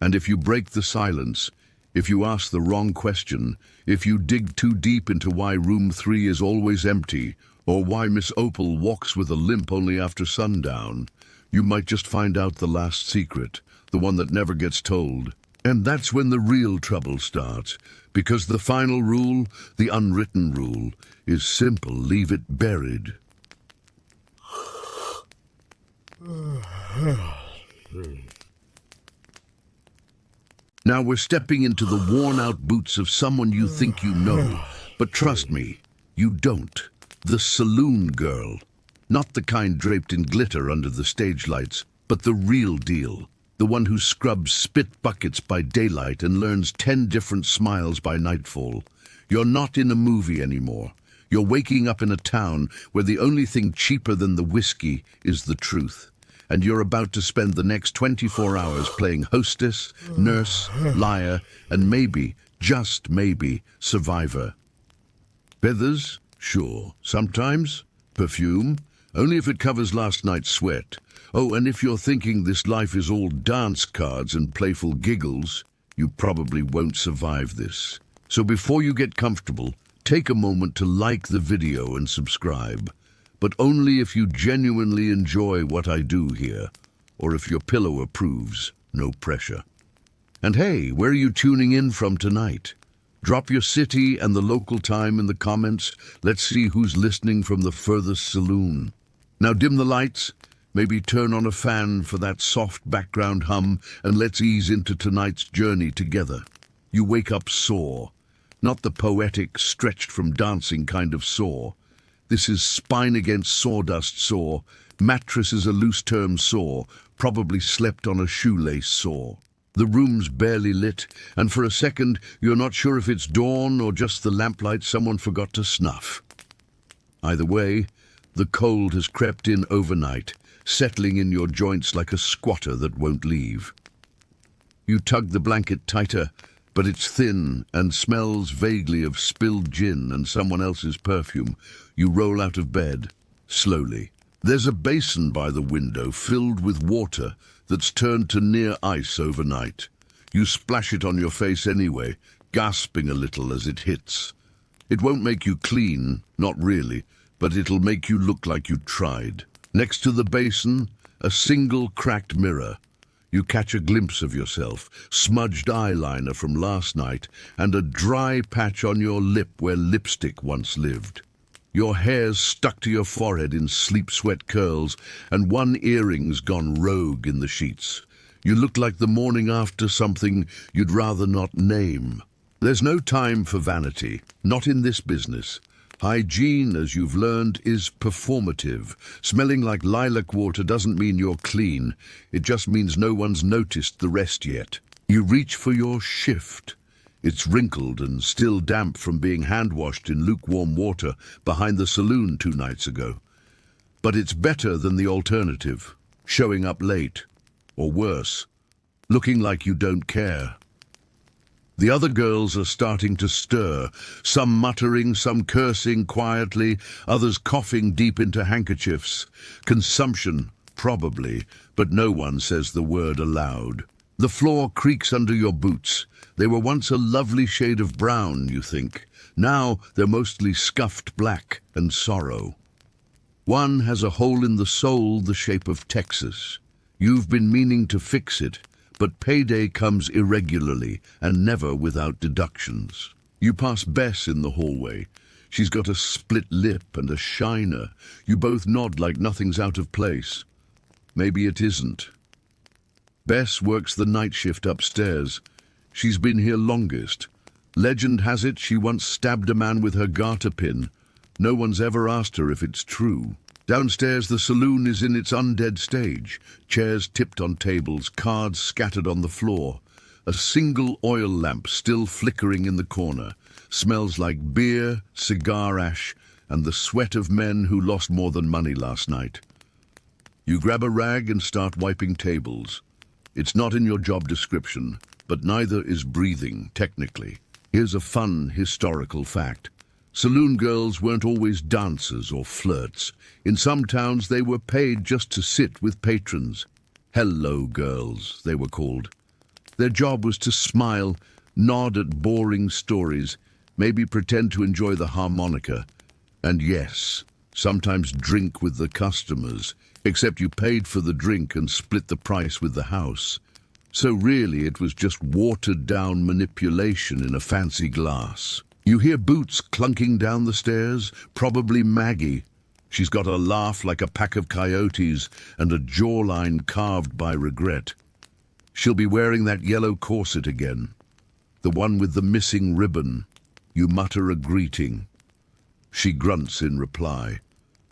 And if you break the silence, if you ask the wrong question, if you dig too deep into why room 3 is always empty, or why Miss Opal walks with a limp only after sundown, You might just find out the last secret, the one that never gets told. And that's when the real trouble starts, because the final rule, the unwritten rule, is simple: leave it buried. Now we're stepping into the worn-out boots of someone you think you know, but trust me, you don't. The saloon girl. Not the kind draped in glitter under the stage lights, but the real deal. The one who scrubs spit buckets by daylight and learns 10 different smiles by nightfall. You're not in a movie anymore. You're waking up in a town where the only thing cheaper than the whiskey is the truth. And you're about to spend the next 24 hours playing hostess, nurse, liar, and maybe, just maybe, survivor. Feathers? Sure. Sometimes? Perfume? Only if it covers last night's sweat. Oh, and if you're thinking this life is all dance cards and playful giggles, you probably won't survive this. So before you get comfortable, take a moment to like the video and subscribe. But only if you genuinely enjoy what I do here, or if your pillow approves. No pressure. And hey, where are you tuning in from tonight? Drop your city and the local time in the comments. Let's see who's listening from the furthest saloon. Now dim the lights, maybe turn on a fan for that soft background hum, and let's ease into tonight's journey together. You wake up sore, not the poetic, stretched from dancing kind of sore. This is spine against sawdust sore, mattress is a loose term sore, probably slept on a shoelace sore. The room's barely lit, and for a second you're not sure if it's dawn or just the lamplight someone forgot to snuff. Either way, the cold has crept in overnight, settling in your joints like a squatter that won't leave. You tug the blanket tighter, but it's thin and smells vaguely of spilled gin and someone else's perfume. You roll out of bed, slowly. There's a basin by the window filled with water that's turned to near ice overnight. You splash it on your face anyway, gasping a little as it hits. It won't make you clean, not really, but it'll make you look like you tried. Next to the basin, a single cracked mirror. You catch a glimpse of yourself, smudged eyeliner from last night, and a dry patch on your lip where lipstick once lived. Your hair's stuck to your forehead in sleep-sweat curls, and one earring's gone rogue in the sheets. You look like the morning after something you'd rather not name. There's no time for vanity, not in this business. Hygiene, as you've learned, is performative. Smelling like lilac water doesn't mean you're clean. It just means no one's noticed the rest yet. You reach for your shift. It's wrinkled and still damp from being hand-washed in lukewarm water behind the saloon 2 nights ago. But it's better than the alternative, showing up late, or worse, looking like you don't care. The other girls are starting to stir, some muttering, some cursing quietly, others coughing deep into handkerchiefs. Consumption, probably, but no one says the word aloud. The floor creaks under your boots. They were once a lovely shade of brown, you think. Now they're mostly scuffed black and sorrow. One has a hole in the sole the shape of Texas. You've been meaning to fix it, but payday comes irregularly and never without deductions. You pass Bess in the hallway. She's got a split lip and a shiner. You both nod like nothing's out of place. Maybe it isn't. Bess works the night shift upstairs. She's been here longest. Legend has it she once stabbed a man with her garter pin. No one's ever asked her if it's true. Downstairs, the saloon is in its undead stage. Chairs tipped on tables, cards scattered on the floor. A single oil lamp still flickering in the corner. Smells like beer, cigar ash, and the sweat of men who lost more than money last night. You grab a rag and start wiping tables. It's not in your job description, but neither is breathing, technically. Here's a fun historical fact. Saloon girls weren't always dancers or flirts. In some towns, they were paid just to sit with patrons. Hello girls, they were called. Their job was to smile, nod at boring stories, maybe pretend to enjoy the harmonica. And yes, sometimes drink with the customers, except you paid for the drink and split the price with the house. So really it was just watered-down manipulation in a fancy glass. You hear boots clunking down the stairs, probably Maggie. She's got a laugh like a pack of coyotes and a jawline carved by regret. She'll be wearing that yellow corset again, the one with the missing ribbon. You mutter a greeting. She grunts in reply.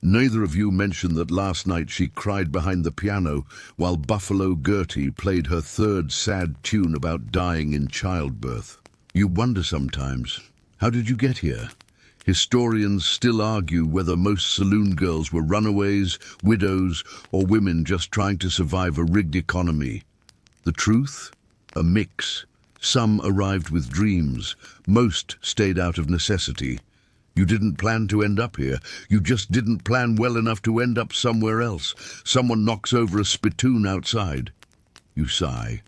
Neither of you mentioned that last night she cried behind the piano while Buffalo Gertie played her third sad tune about dying in childbirth. You wonder sometimes, how did you get here? Historians still argue whether most saloon girls were runaways, widows, or women just trying to survive a rigged economy. The truth? A mix. Some arrived with dreams, most stayed out of necessity. You didn't plan to end up here. You just didn't plan well enough to end up somewhere else. Someone knocks over a spittoon outside. You sigh.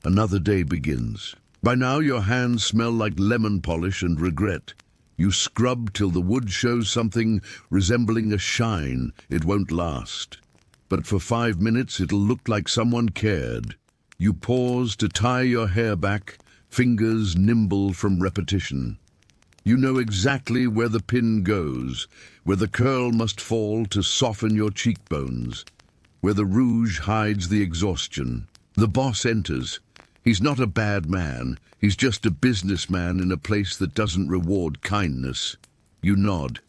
Another day begins. By now your hands smell like lemon polish and regret. You scrub till the wood shows something resembling a shine. It won't last. But for 5 minutes it'll look like someone cared. You pause to tie your hair back, fingers nimble from repetition. You know exactly where the pin goes, where the curl must fall to soften your cheekbones, where the rouge hides the exhaustion. The boss enters. He's not a bad man. He's just a businessman in a place that doesn't reward kindness. You nod.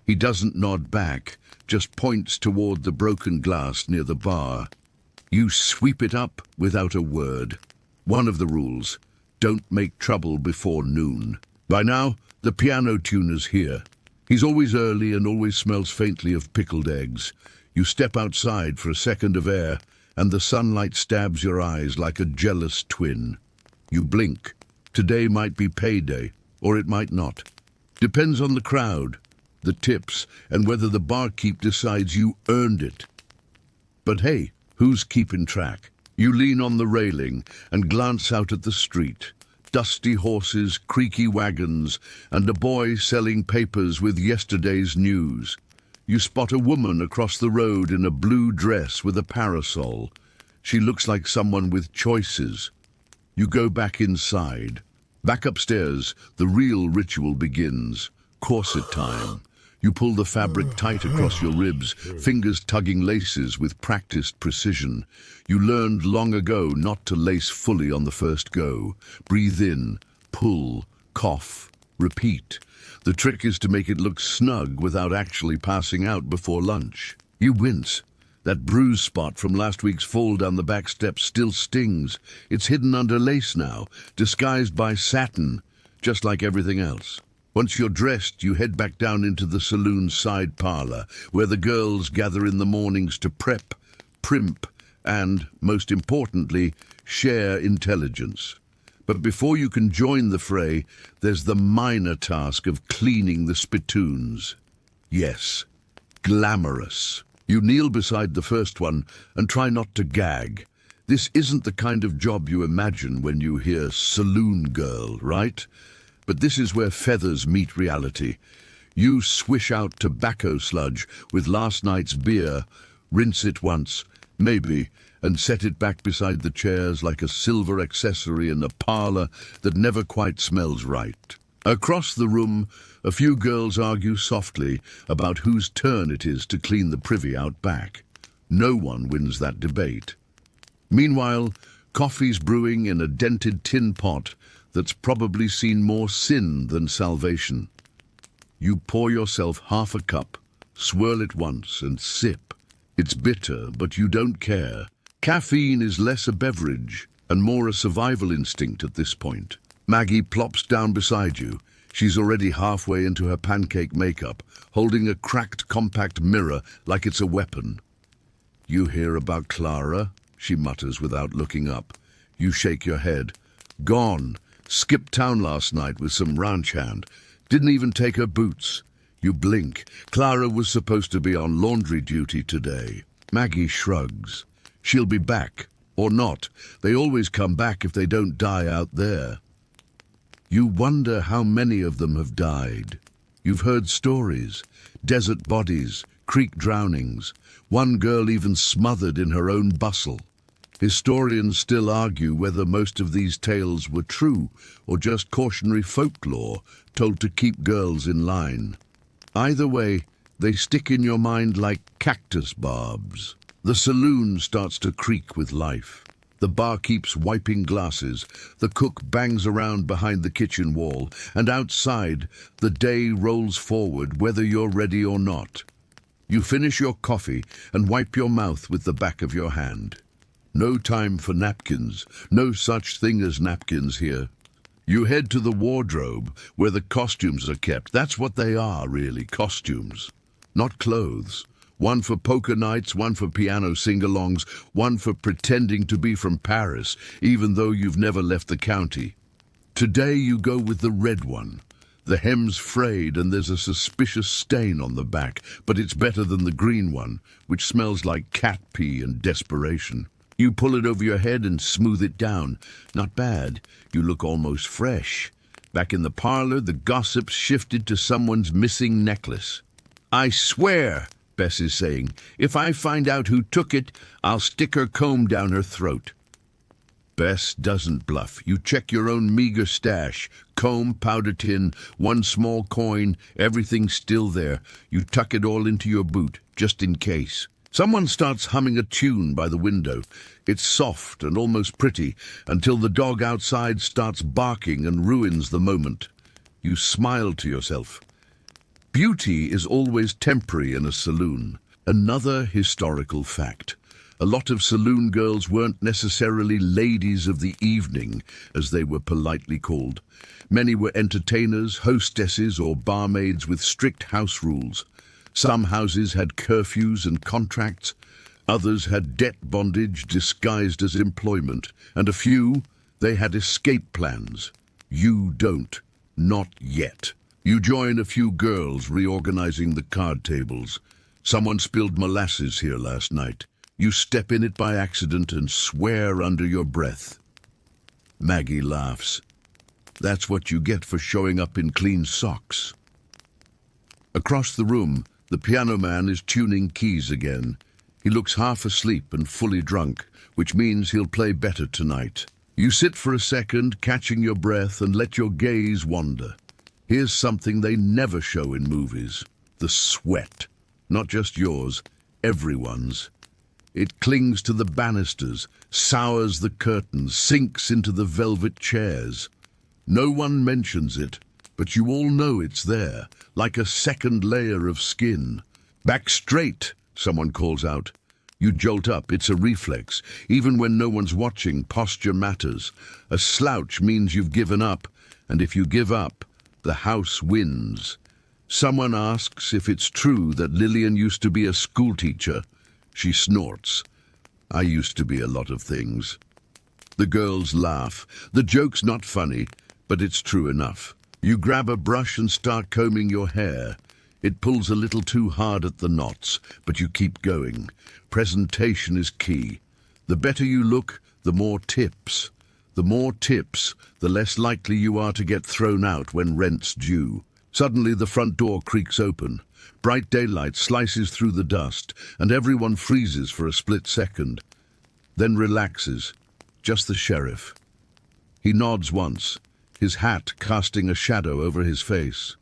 He doesn't nod back, just points toward the broken glass near the bar. You sweep it up without a word. One of the rules, don't make trouble before noon. By now, the piano tuner's here. He's always early and always smells faintly of pickled eggs. You step outside for a second of air, and the sunlight stabs your eyes like a jealous twin. You blink. Today might be payday, or it might not. Depends on the crowd, the tips, and whether the barkeep decides you earned it. But hey, who's keeping track? You lean on the railing and glance out at the street. Dusty horses, creaky wagons, and a boy selling papers with yesterday's news. You spot a woman across the road in a blue dress with a parasol. She looks like someone with choices. You go back inside. Back upstairs, the real ritual begins. Corset time. You pull the fabric tight across your ribs, fingers tugging laces with practiced precision. You learned long ago not to lace fully on the first go. Breathe in, pull, cough, repeat. The trick is to make it look snug without actually passing out before lunch. You wince. That bruise spot from last week's fall down the back steps still stings. It's hidden under lace now, disguised by satin, just like everything else. Once you're dressed, you head back down into the saloon's side parlor, where the girls gather in the mornings to prep, primp, and, most importantly, share intelligence. But before you can join the fray, there's the minor task of cleaning the spittoons. Yes, glamorous. You kneel beside the first one and try not to gag. This isn't the kind of job you imagine when you hear saloon girl, right? But this is where feathers meet reality. You swish out tobacco sludge with last night's beer, rinse it once, maybe, and set it back beside the chairs like a silver accessory in a parlor that never quite smells right. Across the room, a few girls argue softly about whose turn it is to clean the privy out back. No one wins that debate. Meanwhile, coffee's brewing in a dented tin pot that's probably seen more sin than salvation. You pour yourself half a cup, swirl it once, and sip. It's bitter, but you don't care. Caffeine is less a beverage and more a survival instinct at this point. Maggie plops down beside you. She's already halfway into her pancake makeup, holding a cracked compact mirror like it's a weapon. "You hear about Clara?" she mutters without looking up. You shake your head. "Gone. Skipped town last night with some ranch hand. Didn't even take her boots." You blink. Clara was supposed to be on laundry duty today. Maggie shrugs. She'll be back. Or not. They always come back if they don't die out there. You wonder how many of them have died. You've heard stories, desert bodies, creek drownings, one girl even smothered in her own bustle. Historians still argue whether most of these tales were true or just cautionary folklore told to keep girls in line. Either way, they stick in your mind like cactus barbs. The saloon starts to creak with life. The bar keeps wiping glasses, the cook bangs around behind the kitchen wall, and outside, the day rolls forward whether you're ready or not. You finish your coffee and wipe your mouth with the back of your hand. No time for napkins, no such thing as napkins here. You head to the wardrobe where the costumes are kept. That's what they are, really, costumes, not clothes. One for poker nights, one for piano sing-alongs, one for pretending to be from Paris, even though you've never left the county. Today you go with the red one. The hem's frayed and there's a suspicious stain on the back, but it's better than the green one, which smells like cat pee and desperation. You pull it over your head and smooth it down. Not bad. You look almost fresh. Back in the parlor, the gossip's shifted to someone's missing necklace. "I swear," Bess is saying, "if I find out who took it, I'll stick her comb down her throat." Bess doesn't bluff. You check your own meager stash. Comb, powder tin, one small coin, everything's still there. You tuck it all into your boot, just in case. Someone starts humming a tune by the window. It's soft and almost pretty, until the dog outside starts barking and ruins the moment. You smile to yourself. Beauty is always temporary in a saloon. Another historical fact. A lot of saloon girls weren't necessarily ladies of the evening, as they were politely called. Many were entertainers, hostesses, or barmaids with strict house rules. Some houses had curfews and contracts. Others had debt bondage disguised as employment. And a few, they had escape plans. You don't. Not yet. You join a few girls reorganizing the card tables. Someone spilled molasses here last night. You step in it by accident and swear under your breath. Maggie laughs. That's what you get for showing up in clean socks. Across the room, the piano man is tuning keys again. He looks half asleep and fully drunk, which means he'll play better tonight. You sit for a second, catching your breath, and let your gaze wander. Here's something they never show in movies. The sweat. Not just yours, everyone's. It clings to the banisters, sours the curtains, sinks into the velvet chairs. No one mentions it, but you all know it's there, like a second layer of skin. "Back straight," someone calls out. You jolt up, it's a reflex. Even when no one's watching, posture matters. A slouch means you've given up, and if you give up, the house wins. Someone asks if it's true that Lillian used to be a schoolteacher. She snorts. "I used to be a lot of things." The girls laugh. The joke's not funny, but it's true enough. You grab a brush and start combing your hair. It pulls a little too hard at the knots, but you keep going. Presentation is key. The better you look, the more tips. The more tips, the less likely you are to get thrown out when rent's due. Suddenly the front door creaks open. Bright daylight slices through the dust, and everyone freezes for a split second. Then relaxes. Just the sheriff. He nods once, his hat casting a shadow over his face.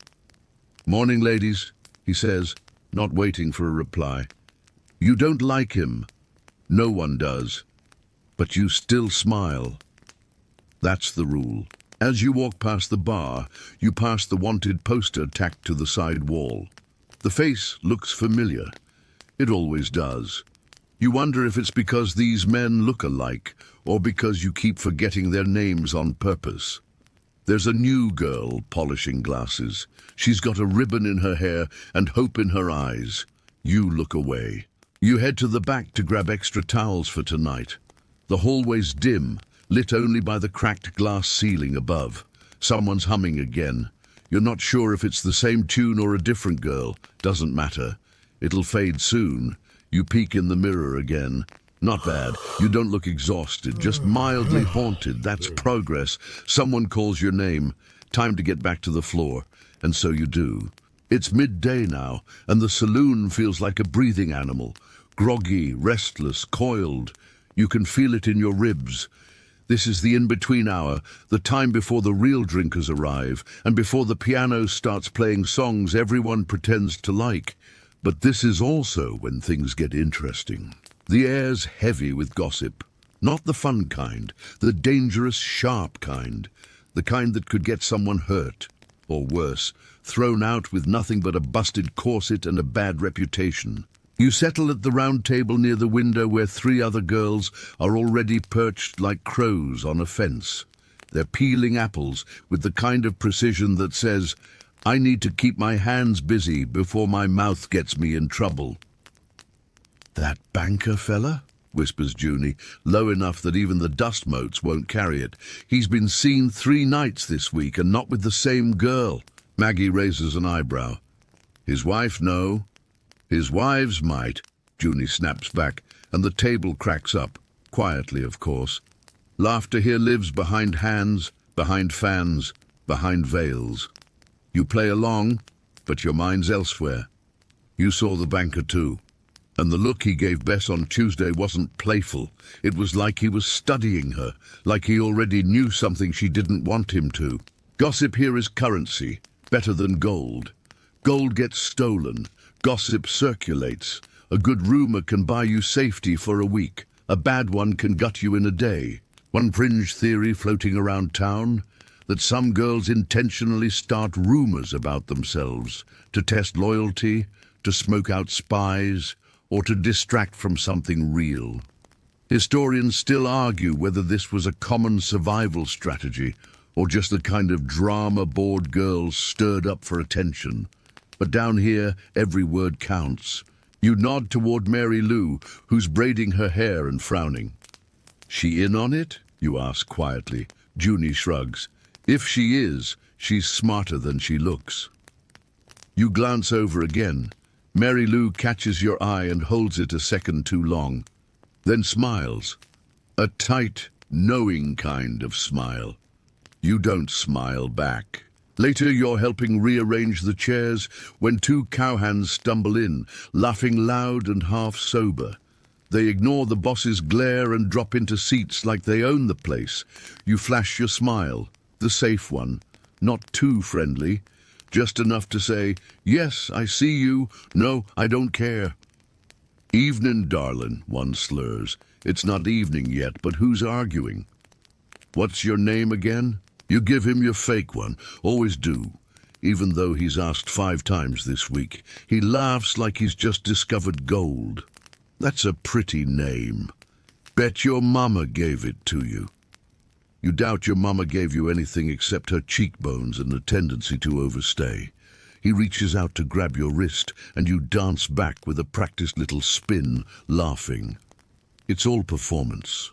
"Morning, ladies," he says, not waiting for a reply. You don't like him. No one does. But you still smile. That's the rule. As you walk past the bar, you pass the wanted poster tacked to the side wall. The face looks familiar. It always does. You wonder if it's because these men look alike, or because you keep forgetting their names on purpose. There's a new girl polishing glasses. She's got a ribbon in her hair and hope in her eyes. You look away. You head to the back to grab extra towels for tonight. The hallway's dim, lit only by the cracked glass ceiling above. Someone's humming again. You're not sure if it's the same tune or a different girl. Doesn't matter. It'll fade soon. You peek in the mirror again. Not bad. You don't look exhausted, just mildly haunted. That's progress. Someone calls your name. Time to get back to the floor. And so you do. It's midday now, and the saloon feels like a breathing animal. Groggy, restless, coiled. You can feel it in your ribs. This is the in-between hour, the time before the real drinkers arrive, and before the piano starts playing songs everyone pretends to like. But this is also when things get interesting. The air's heavy with gossip. Not the fun kind, the dangerous, sharp kind. The kind that could get someone hurt, or worse, thrown out with nothing but a busted corset and a bad reputation. You settle at the round table near the window where 3 other girls are already perched like crows on a fence. They're peeling apples with the kind of precision that says, "I need to keep my hands busy before my mouth gets me in trouble." "That banker fella?" whispers Junie, low enough that even the dust motes won't carry it. "He's been seen 3 nights this week and not with the same girl." Maggie raises an eyebrow. "His wife, no. His wives might," Junie snaps back, and the table cracks up, quietly of course. Laughter here lives behind hands, behind fans, behind veils. You play along, but your mind's elsewhere. You saw the banker too. And the look he gave Bess on Tuesday wasn't playful. It was like he was studying her, like he already knew something she didn't want him to. Gossip here is currency, better than gold. Gold gets stolen. Gossip circulates. A good rumor can buy you safety for a week. A bad one can gut you in a day. One fringe theory floating around town, that some girls intentionally start rumors about themselves to test loyalty, to smoke out spies, or to distract from something real. Historians still argue whether this was a common survival strategy or just the kind of drama bored girls stirred up for attention. But down here, every word counts. You nod toward Mary Lou, who's braiding her hair and frowning. "She in on it?" you ask quietly. Junie shrugs. "If she is, she's smarter than she looks." You glance over again. Mary Lou catches your eye and holds it a second too long, then smiles. A tight, knowing kind of smile. You don't smile back. Later, you're helping rearrange the chairs when 2 cowhands stumble in, laughing loud and half sober. They ignore the boss's glare and drop into seats like they own the place. You flash your smile, the safe one, not too friendly, just enough to say, "Yes, I see you. No, I don't care." "Evening, darlin'," one slurs. It's not evening yet, but who's arguing? "What's your name again?" You give him your fake one, always do, even though he's asked 5 times this week. He laughs like he's just discovered gold. "That's a pretty name. Bet your mama gave it to you." You doubt your mama gave you anything except her cheekbones and a tendency to overstay. He reaches out to grab your wrist, and you dance back with a practiced little spin, laughing. It's all performance.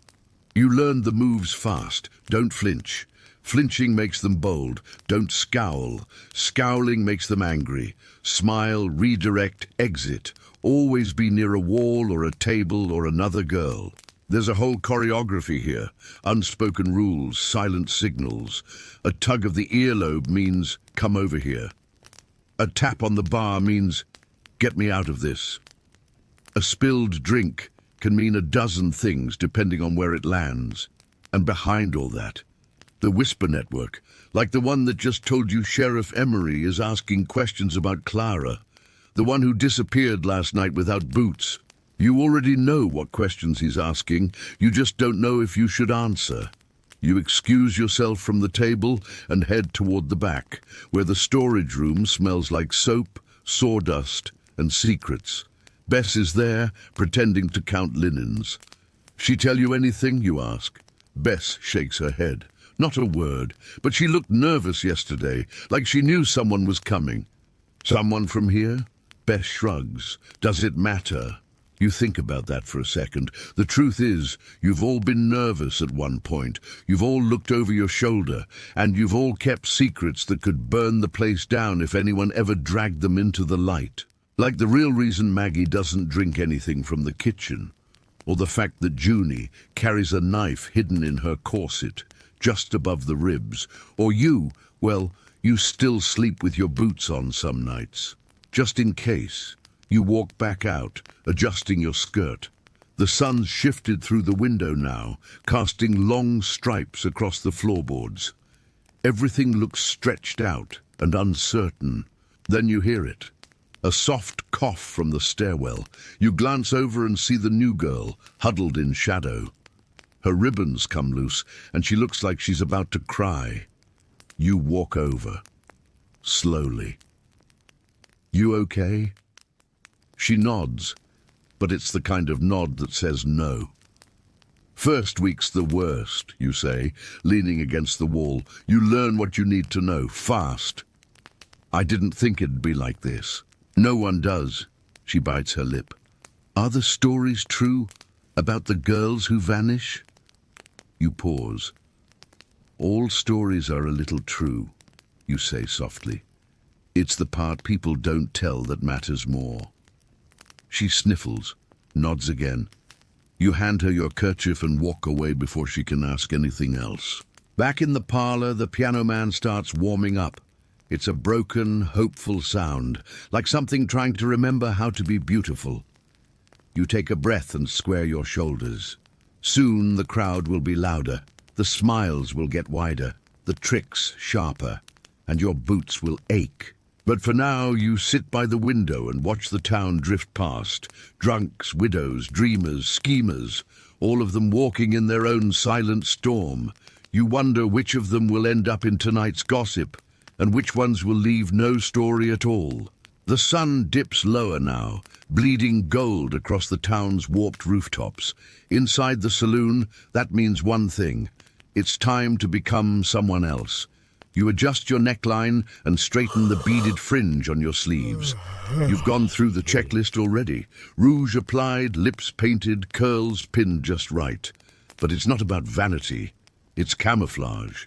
You learn the moves fast. Don't flinch. Flinching makes them bold. Don't scowl. Scowling makes them angry. Smile, redirect, exit. Always be near a wall or a table or another girl. There's a whole choreography here. Unspoken rules, silent signals. A tug of the earlobe means, "Come over here." A tap on the bar means, "Get me out of this." A spilled drink can mean a dozen things depending on where it lands. And behind all that, the whisper network, like the one that just told you Sheriff Emery is asking questions about Clara, the one who disappeared last night without boots. You already know what questions he's asking, you just don't know if you should answer. You excuse yourself from the table and head toward the back, where the storage room smells like soap, sawdust, and secrets. Bess is there, pretending to count linens. "She tell you anything?" you ask. Bess shakes her head. Not a word, but she looked nervous yesterday, like she knew someone was coming. "Someone from here?" Bess shrugs. "Does it matter?" You think about that for a second. The truth is, you've all been nervous at one point. You've all looked over your shoulder, and you've all kept secrets that could burn the place down if anyone ever dragged them into the light. Like the real reason Maggie doesn't drink anything from the kitchen, or the fact that Junie carries a knife hidden in her corset, just above the ribs, or you, well, You still sleep with your boots on some nights. Just in case, you walk back out, adjusting your skirt. The sun's shifted through the window now, casting long stripes across the floorboards. Everything looks stretched out and uncertain. Then you hear it. A soft cough from the stairwell. You glance over and see the new girl, huddled in shadow. Her ribbons come loose, and she looks like she's about to cry. You walk over, slowly. You okay? She nods, but it's the kind of nod that says no. First week's the worst, you say, leaning against the wall. You learn what you need to know, fast. I didn't think it'd be like this. No one does. She bites her lip. Are the stories true about the girls who vanish? You pause. All stories are a little true, you say softly. It's the part people don't tell that matters more. She sniffles, nods again. You hand her your kerchief and walk away before she can ask anything else. Back in the parlor, the piano man starts warming up. It's a broken, hopeful sound, like something trying to remember how to be beautiful. You take a breath and square your shoulders. Soon the crowd will be louder, the smiles will get wider, the tricks sharper, and your boots will ache. But for now, you sit by the window and watch the town drift past. Drunks, widows, dreamers, schemers, all of them walking in their own silent storm. You wonder which of them will end up in tonight's gossip, and which ones will leave no story at all. The sun dips lower now, bleeding gold across the town's warped rooftops. Inside the saloon, that means one thing. It's time to become someone else. You adjust your neckline and straighten the beaded fringe on your sleeves. You've gone through the checklist already. Rouge applied, lips painted, curls pinned just right. But it's not about vanity. It's camouflage.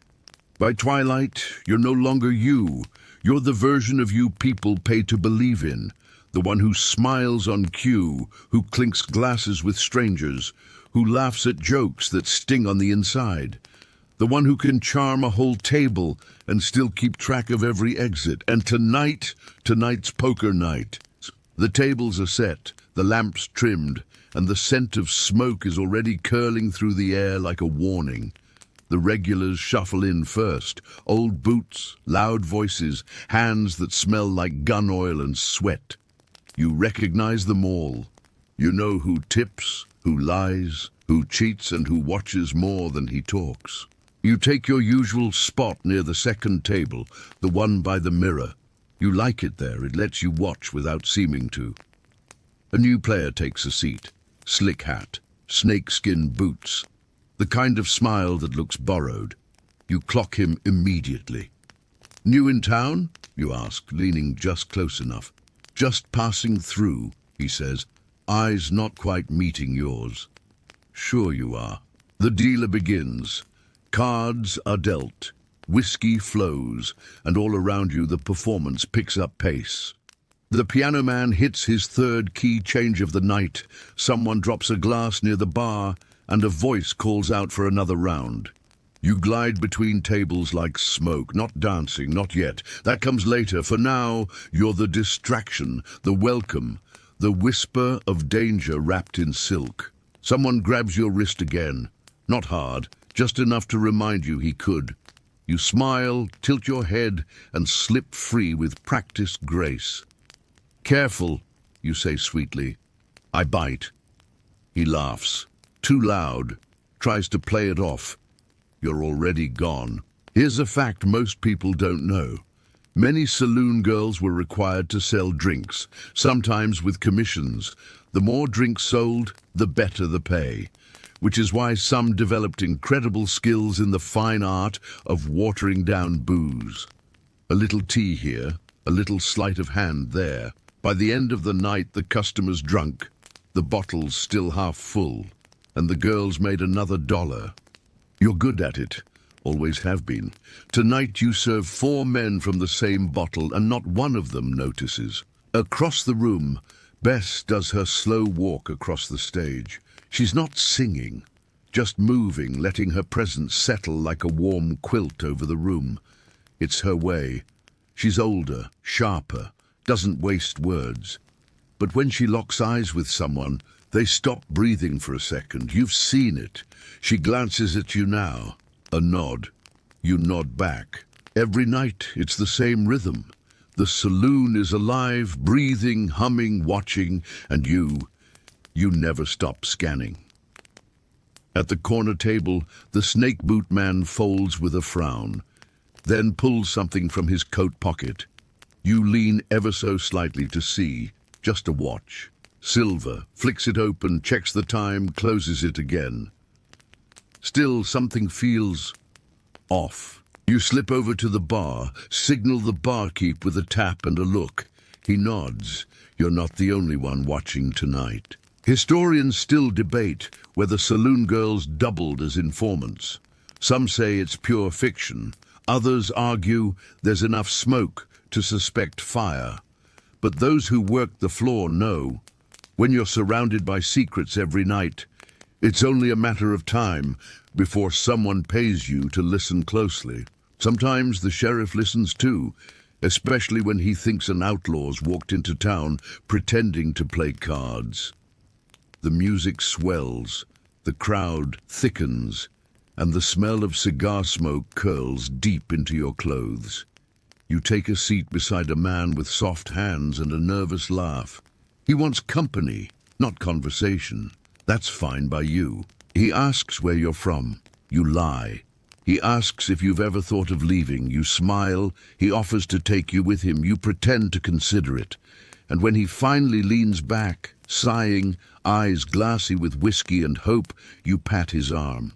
By twilight, you're no longer you. You're the version of you people pay to believe in. The one who smiles on cue, who clinks glasses with strangers, who laughs at jokes that sting on the inside. The one who can charm a whole table and still keep track of every exit. And tonight's poker night. The tables are set, the lamps trimmed, and the scent of smoke is already curling through the air like a warning. The regulars shuffle in first. Old boots, loud voices, hands that smell like gun oil and sweat. You recognize them all. You know who tips, who lies, who cheats, and who watches more than he talks. You take your usual spot near the second table, the one by the mirror. You like it there. It lets you watch without seeming to. A new player takes a seat. Slick hat, snakeskin boots. The kind of smile that looks borrowed. You clock him immediately. New in town? You ask, leaning just close enough. Just passing through, he says, eyes not quite meeting yours. Sure you are. The dealer begins. Cards are dealt. Whiskey flows, and all around you the performance picks up pace. The piano man hits his third key change of the night. Someone drops a glass near the bar, and a voice calls out for another round. You glide between tables like smoke, not dancing, not yet. That comes later. For now, you're the distraction, the welcome, the whisper of danger wrapped in silk. Someone grabs your wrist again. Not hard, just enough to remind you he could. You smile, tilt your head, and slip free with practiced grace. Careful, you say sweetly. I bite. He laughs. Too loud, tries to play it off. You're already gone. Here's a fact most people don't know. Many saloon girls were required to sell drinks, sometimes with commissions. The more drinks sold, the better the pay, which is why some developed incredible skills in the fine art of watering down booze. A little tea here, a little sleight of hand there. By the end of the night, the customers drunk, the bottles still half full, and the girls made another $1. You're good at it, always have been. Tonight you serve 4 men from the same bottle, and not one of them notices. Across the room, Bess does her slow walk across the stage. She's not singing, just moving, letting her presence settle like a warm quilt over the room. It's her way. She's older, sharper, doesn't waste words. But when she locks eyes with someone, they stop breathing for a second. You've seen it. She glances at you now. A nod. You nod back. Every night, it's the same rhythm. The saloon is alive, breathing, humming, watching, and you never stop scanning. At the corner table, the snake boot man folds with a frown, then pulls something from his coat pocket. You lean ever so slightly to see, just a watch. Silver, flicks it open, checks the time, closes it again. Still, something feels off. You slip over to the bar, signal the barkeep with a tap and a look. He nods. You're not the only one watching tonight. Historians still debate whether saloon girls doubled as informants. Some say it's pure fiction. Others argue there's enough smoke to suspect fire. But those who work the floor know, when you're surrounded by secrets every night, it's only a matter of time before someone pays you to listen closely. Sometimes the sheriff listens too, especially when he thinks an outlaw's walked into town pretending to play cards. The music swells, the crowd thickens, and the smell of cigar smoke curls deep into your clothes. You take a seat beside a man with soft hands and a nervous laugh. He wants company, not conversation. That's fine by you. He asks where you're from. You lie. He asks if you've ever thought of leaving. You smile. He offers to take you with him. You pretend to consider it. And when he finally leans back, sighing, eyes glassy with whiskey and hope, you pat his arm.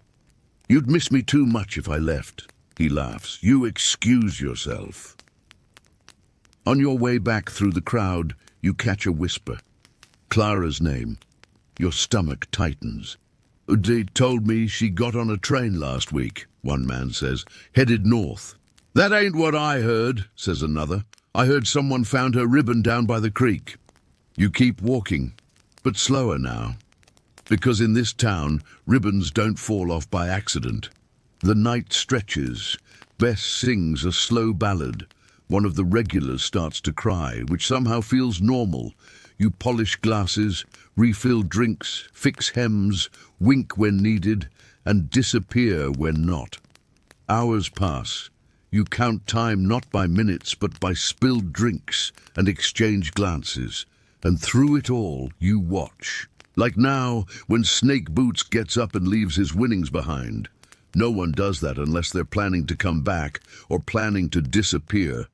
You'd miss me too much if I left. He laughs. You excuse yourself. On your way back through the crowd, you catch a whisper. Clara's name. Your stomach tightens. They told me she got on a train last week, one man says, headed north. That ain't what I heard, says another. I heard someone found her ribbon down by the creek. You keep walking, but slower now. Because in this town, ribbons don't fall off by accident. The night stretches. Bess sings a slow ballad. One of the regulars starts to cry, which somehow feels normal. You polish glasses, refill drinks, fix hems, wink when needed, and disappear when not. Hours pass. You count time not by minutes but by spilled drinks and exchange glances. And through it all, you watch. Like now, when Snake Boots gets up and leaves his winnings behind. No one does that unless they're planning to come back or planning to disappear.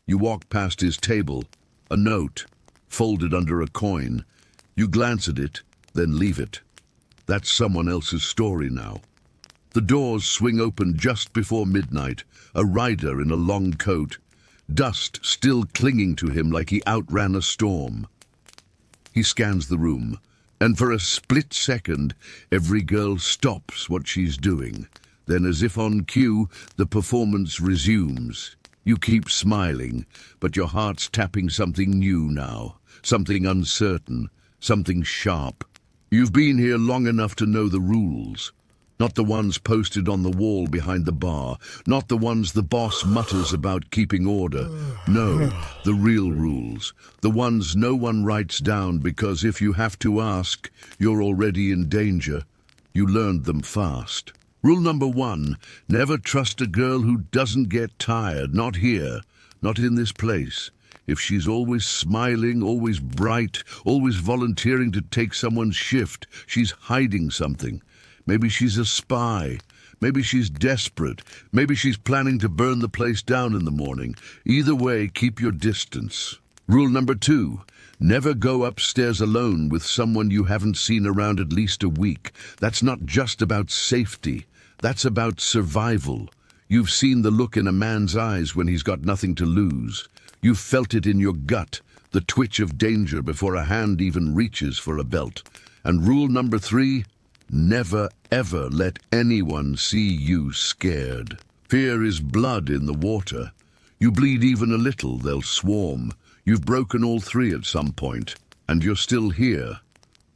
You walk past his table, a note, folded under a coin. You glance at it, then leave it. That's someone else's story now. The doors swing open just before midnight, a rider in a long coat, dust still clinging to him like he outran a storm. He scans the room, and for a split second, every girl stops what she's doing. Then, as if on cue, the performance resumes. You keep smiling, but your heart's tapping something new now, something uncertain, something sharp. You've been here long enough to know the rules. Not the ones posted on the wall behind the bar, not the ones the boss mutters about keeping order. No, the real rules, the ones no one writes down because if you have to ask, you're already in danger. You learned them fast. Rule number 1, never trust a girl who doesn't get tired, not here, not in this place. If she's always smiling, always bright, always volunteering to take someone's shift, she's hiding something. Maybe she's a spy. Maybe she's desperate. Maybe she's planning to burn the place down in the morning. Either way, keep your distance. Rule number 2, never go upstairs alone with someone you haven't seen around at least a week. That's not just about safety. That's about survival. You've seen the look in a man's eyes when he's got nothing to lose. You've felt it in your gut, the twitch of danger before a hand even reaches for a belt. And rule number 3, never ever let anyone see you scared. Fear is blood in the water. You bleed even a little, they'll swarm. You've broken all 3 at some point, and you're still here,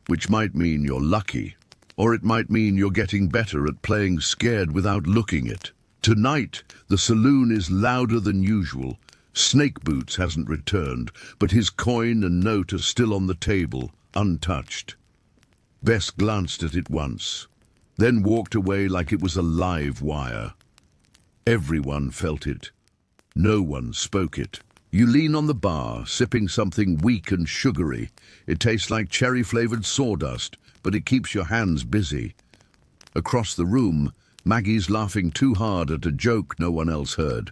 which might mean you're lucky, or it might mean you're getting better at playing scared without looking it. Tonight, the saloon is louder than usual. Snake Boots hasn't returned, but his coin and note are still on the table, untouched. Bess glanced at it once, then walked away like it was a live wire. Everyone felt it. No one spoke it. You lean on the bar, sipping something weak and sugary. It tastes like cherry-flavored sawdust, but it keeps your hands busy. Across the room, Maggie's laughing too hard at a joke no one else heard.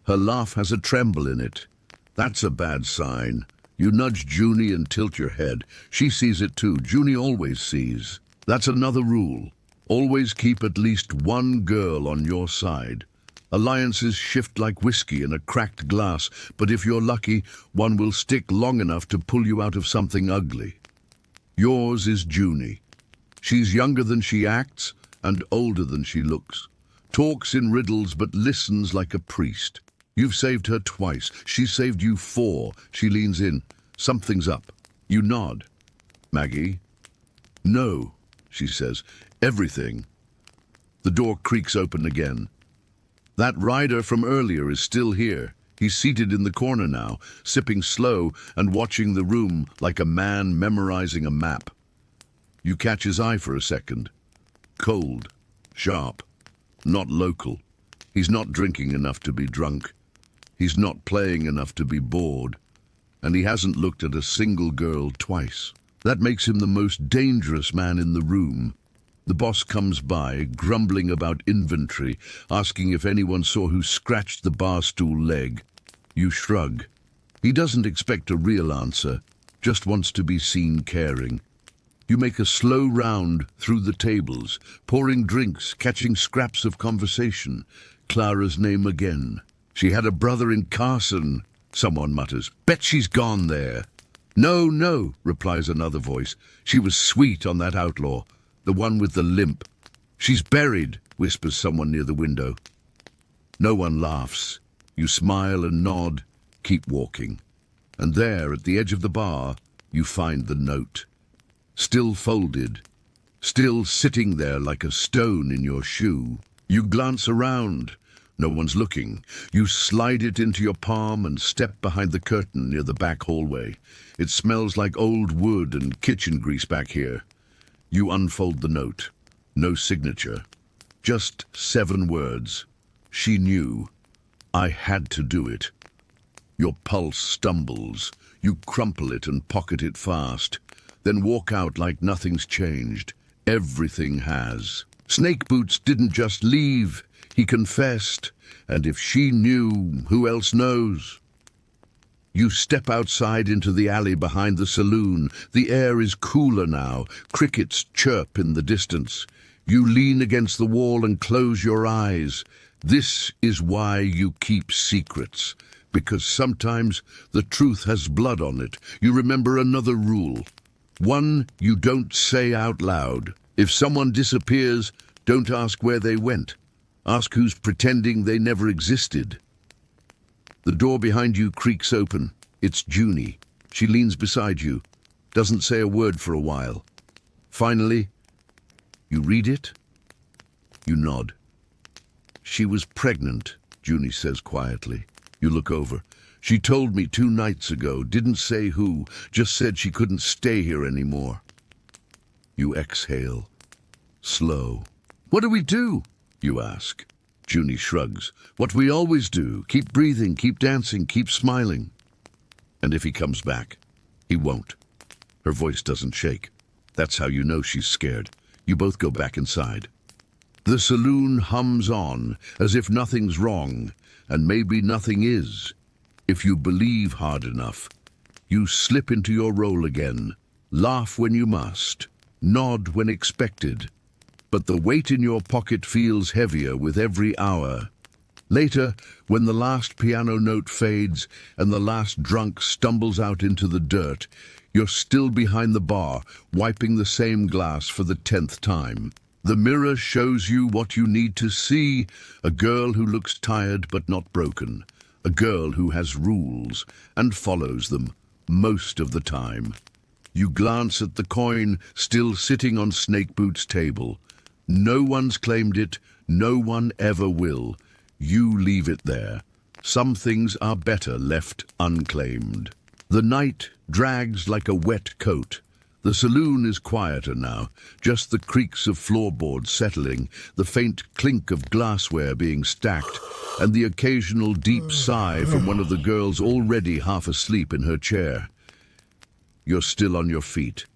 Her laugh has a tremble in it. That's a bad sign. You nudge Junie and tilt your head. She sees it too. Junie always sees. That's another rule. Always keep at least one girl on your side. Alliances shift like whiskey in a cracked glass, but if you're lucky, one will stick long enough to pull you out of something ugly. Yours is Junie. She's younger than she acts and older than she looks. Talks in riddles but listens like a priest. You've saved her twice. She saved you 4. She leans in. Something's up. You nod. Maggie? No, she says. Everything. The door creaks open again. That rider from earlier is still here. He's seated in the corner now, sipping slow and watching the room like a man memorizing a map. You catch his eye for a second. Cold, sharp, not local. He's not drinking enough to be drunk. He's not playing enough to be bored. And he hasn't looked at a single girl twice. That makes him the most dangerous man in the room. The boss comes by, grumbling about inventory, asking if anyone saw who scratched the bar stool leg. You shrug. He doesn't expect a real answer, just wants to be seen caring. You make a slow round through the tables, pouring drinks, catching scraps of conversation. Clara's name again. She had a brother in Carson, someone mutters. Bet she's gone there. No, no, replies another voice. She was sweet on that outlaw, the one with the limp. She's buried, whispers someone near the window. No one laughs. You smile and nod, keep walking. And there, at the edge of the bar, you find the note. Still folded, still sitting there like a stone in your shoe. You glance around. No one's looking. You slide it into your palm and step behind the curtain near the back hallway. It smells like old wood and kitchen grease back here. You unfold the note. No signature. Just 7 words. She knew. I had to do it. Your pulse stumbles. You crumple it and pocket it fast. Then walk out like nothing's changed. Everything has. Snake Boots didn't just leave. He confessed. And if she knew, who else knows? You step outside into the alley behind the saloon. The air is cooler now. Crickets chirp in the distance. You lean against the wall and close your eyes. This is why you keep secrets. Because sometimes the truth has blood on it. You remember another rule. One you don't say out loud. If someone disappears, don't ask where they went. Ask who's pretending they never existed. The door behind you creaks open. It's Junie. She leans beside you. Doesn't say a word for a while. Finally, you read it? You nod. She was pregnant, Junie says quietly. You look over. She told me 2 nights ago, didn't say who, just said she couldn't stay here anymore. You exhale. Slow. What do we do? You ask. Junie shrugs. What we always do. Keep breathing, keep dancing, keep smiling. And if he comes back, he won't. Her voice doesn't shake. That's how you know she's scared. You both go back inside. The saloon hums on, as if nothing's wrong, and maybe nothing is. If you believe hard enough, you slip into your role again, laugh when you must, nod when expected. But the weight in your pocket feels heavier with every hour. Later, when the last piano note fades and the last drunk stumbles out into the dirt, you're still behind the bar, wiping the same glass for the 10th time. The mirror shows you what you need to see, a girl who looks tired but not broken. A girl who has rules and follows them most of the time. You glance at the coin still sitting on Snake Boots' table. No one's claimed it, no one ever will. You leave it there. Some things are better left unclaimed. The night drags like a wet coat. The saloon is quieter now, just the creaks of floorboards settling, the faint clink of glassware being stacked, and the occasional deep sigh from one of the girls already half asleep in her chair. You're still on your feet.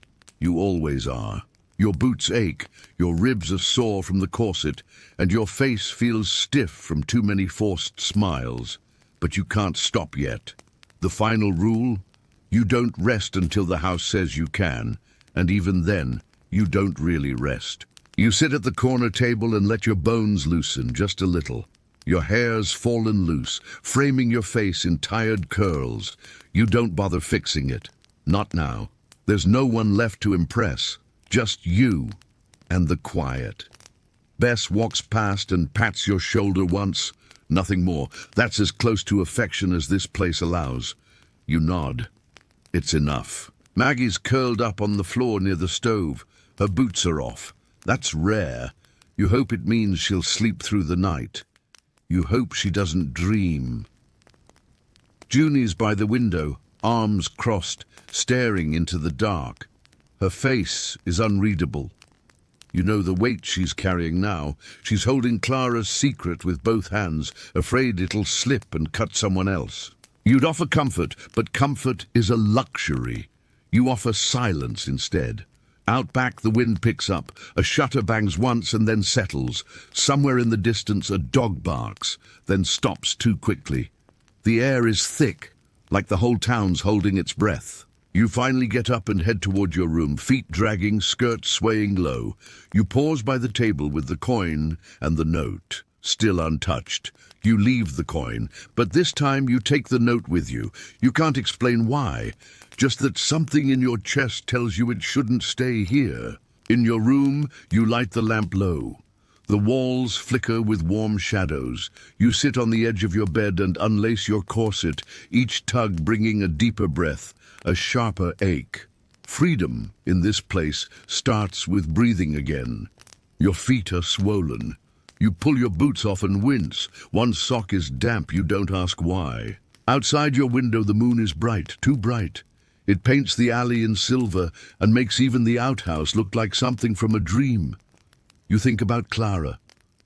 You always are. Your boots ache, your ribs are sore from the corset, and your face feels stiff from too many forced smiles. But you can't stop yet. The final rule? You don't rest until the house says you can, and even then, you don't really rest. You sit at the corner table and let your bones loosen just a little. Your hair's fallen loose, framing your face in tired curls. You don't bother fixing it. Not now. There's no one left to impress. Just you and the quiet. Bess walks past and pats your shoulder once. Nothing more. That's as close to affection as this place allows. You nod. It's enough. Maggie's curled up on the floor near the stove. Her boots are off. That's rare. You hope it means she'll sleep through the night. You hope she doesn't dream. Junie's by the window, arms crossed, staring into the dark. Her face is unreadable. You know the weight she's carrying now. She's holding Clara's secret with both hands, afraid it'll slip and cut someone else. You'd offer comfort, but comfort is a luxury. You offer silence instead. Out back the wind picks up, a shutter bangs once and then settles. Somewhere in the distance a dog barks, then stops too quickly. The air is thick, like the whole town's holding its breath. You finally get up and head toward your room, feet dragging, skirts swaying low. You pause by the table with the coin and the note, still untouched. You leave the coin, but this time you take the note with you. You can't explain why, just that something in your chest tells you it shouldn't stay here. In your room, you light the lamp low. The walls flicker with warm shadows. You sit on the edge of your bed and unlace your corset, each tug bringing a deeper breath, a sharper ache. Freedom in this place starts with breathing again. Your feet are swollen. You pull your boots off and wince. One sock is damp, you don't ask why. Outside your window the moon is bright, too bright. It paints the alley in silver and makes even the outhouse look like something from a dream. You think about Clara,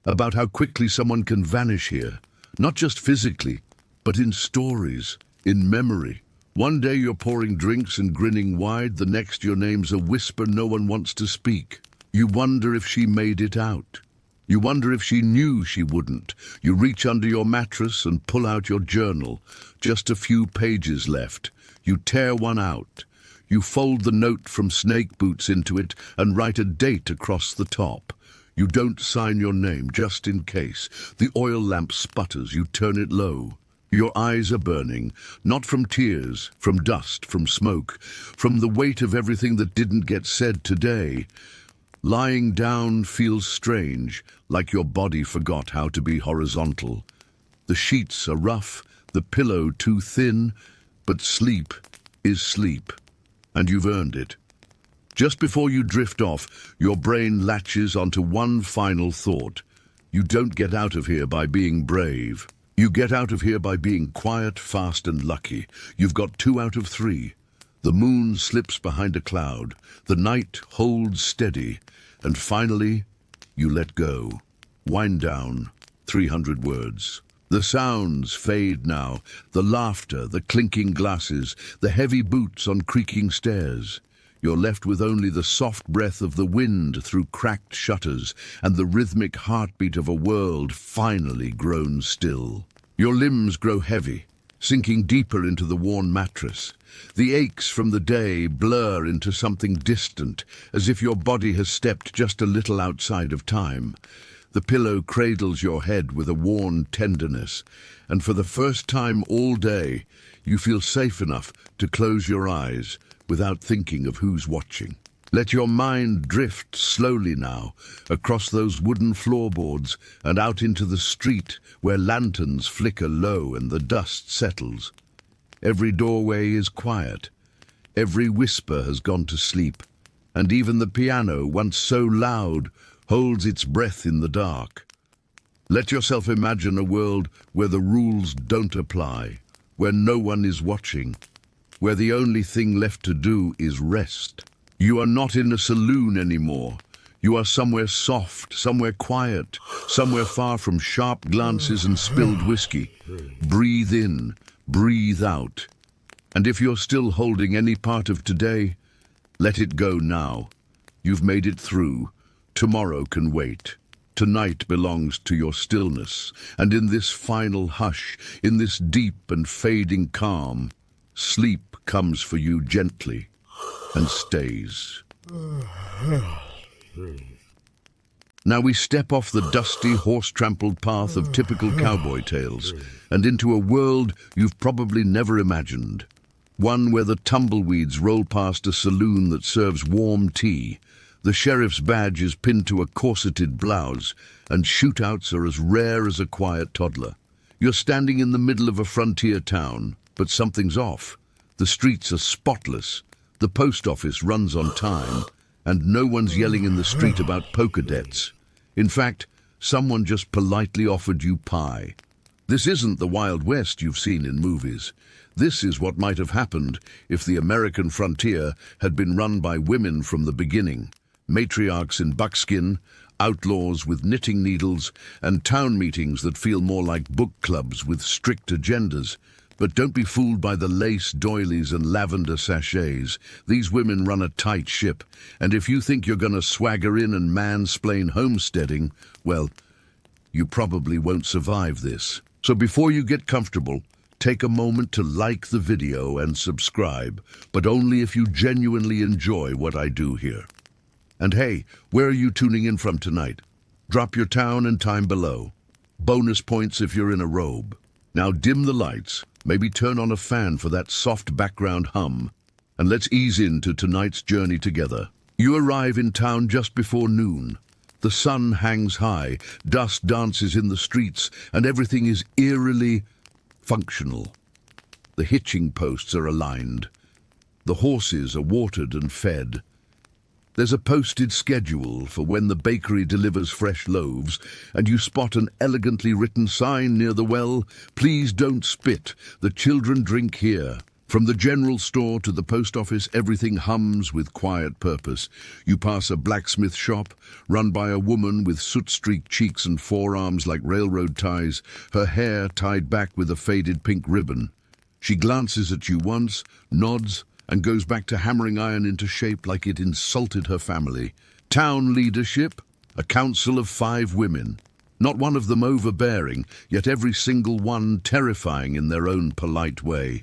about how quickly someone can vanish here, not just physically, but in stories, in memory. One day you're pouring drinks and grinning wide, the next your name's a whisper no one wants to speak. You wonder if she made it out. You wonder if she knew she wouldn't. You reach under your mattress and pull out your journal. Just a few pages left. You tear one out. You fold the note from snake boots into it and write a date across the top. You don't sign your name, just in case. The oil lamp sputters. You turn it low. Your eyes are burning, not from tears, from dust, from smoke, from the weight of everything that didn't get said today. Lying down feels strange, like your body forgot how to be horizontal. The sheets are rough, the pillow too thin, but sleep is sleep, and you've earned it. Just before you drift off, your brain latches onto one final thought. You don't get out of here by being brave. You get out of here by being quiet, fast, and lucky. You've got 2 out of 3. The moon slips behind a cloud. The night holds steady. And finally, you let go. Wind down. 300 words. The sounds fade now. The laughter, the clinking glasses, the heavy boots on creaking stairs. You're left with only the soft breath of the wind through cracked shutters and the rhythmic heartbeat of a world finally grown still. Your limbs grow heavy, sinking deeper into the worn mattress. The aches from the day blur into something distant, as if your body has stepped just a little outside of time. The pillow cradles your head with a worn tenderness, and for the first time all day, you feel safe enough to close your eyes without thinking of who's watching. Let your mind drift slowly now, across those wooden floorboards and out into the street where lanterns flicker low and the dust settles. Every doorway is quiet. Every whisper has gone to sleep. And even the piano, once so loud, holds its breath in the dark. Let yourself imagine a world where the rules don't apply, where no one is watching, where the only thing left to do is rest. You are not in a saloon anymore. You are somewhere soft, somewhere quiet, somewhere far from sharp glances and spilled whiskey. Breathe in, breathe out. And if you're still holding any part of today, let it go now. You've made it through. Tomorrow can wait. Tonight belongs to your stillness. And in this final hush, in this deep and fading calm, sleep comes for you gently and stays. Now we step off the dusty, horse-trampled path of typical cowboy tales and into a world you've probably never imagined. One where the tumbleweeds roll past a saloon that serves warm tea, the sheriff's badge is pinned to a corseted blouse, and shootouts are as rare as a quiet toddler. You're standing in the middle of a frontier town, but something's off. The streets are spotless, the post office runs on time, and no one's yelling in the street about poker debts. In fact, someone just politely offered you pie. This isn't the Wild West you've seen in movies. This is what might have happened if the American frontier had been run by women from the beginning. Matriarchs in buckskin, outlaws with knitting needles, and town meetings that feel more like book clubs with strict agendas. But don't be fooled by the lace doilies and lavender sachets. These women run a tight ship, and if you think you're going to swagger in and mansplain homesteading, well, you probably won't survive this. So before you get comfortable, take a moment to like the video and subscribe, but only if you genuinely enjoy what I do here. And hey, where are you tuning in from tonight? Drop your town and time below. Bonus points if you're in a robe. Now dim the lights, maybe turn on a fan for that soft background hum, and let's ease into tonight's journey together. You arrive in town just before noon. The sun hangs high, dust dances in the streets, and everything is eerily functional. The hitching posts are aligned. The horses are watered and fed. There's a posted schedule for when the bakery delivers fresh loaves, and you spot an elegantly written sign near the well, "Please don't spit, the children drink here." From the general store to the post office, everything hums with quiet purpose. You pass a blacksmith shop, run by a woman with soot-streaked cheeks and forearms like railroad ties, her hair tied back with a faded pink ribbon. She glances at you once, nods, and goes back to hammering iron into shape like it insulted her family. Town leadership, a council of 5 women. Not one of them overbearing, yet every single one terrifying in their own polite way.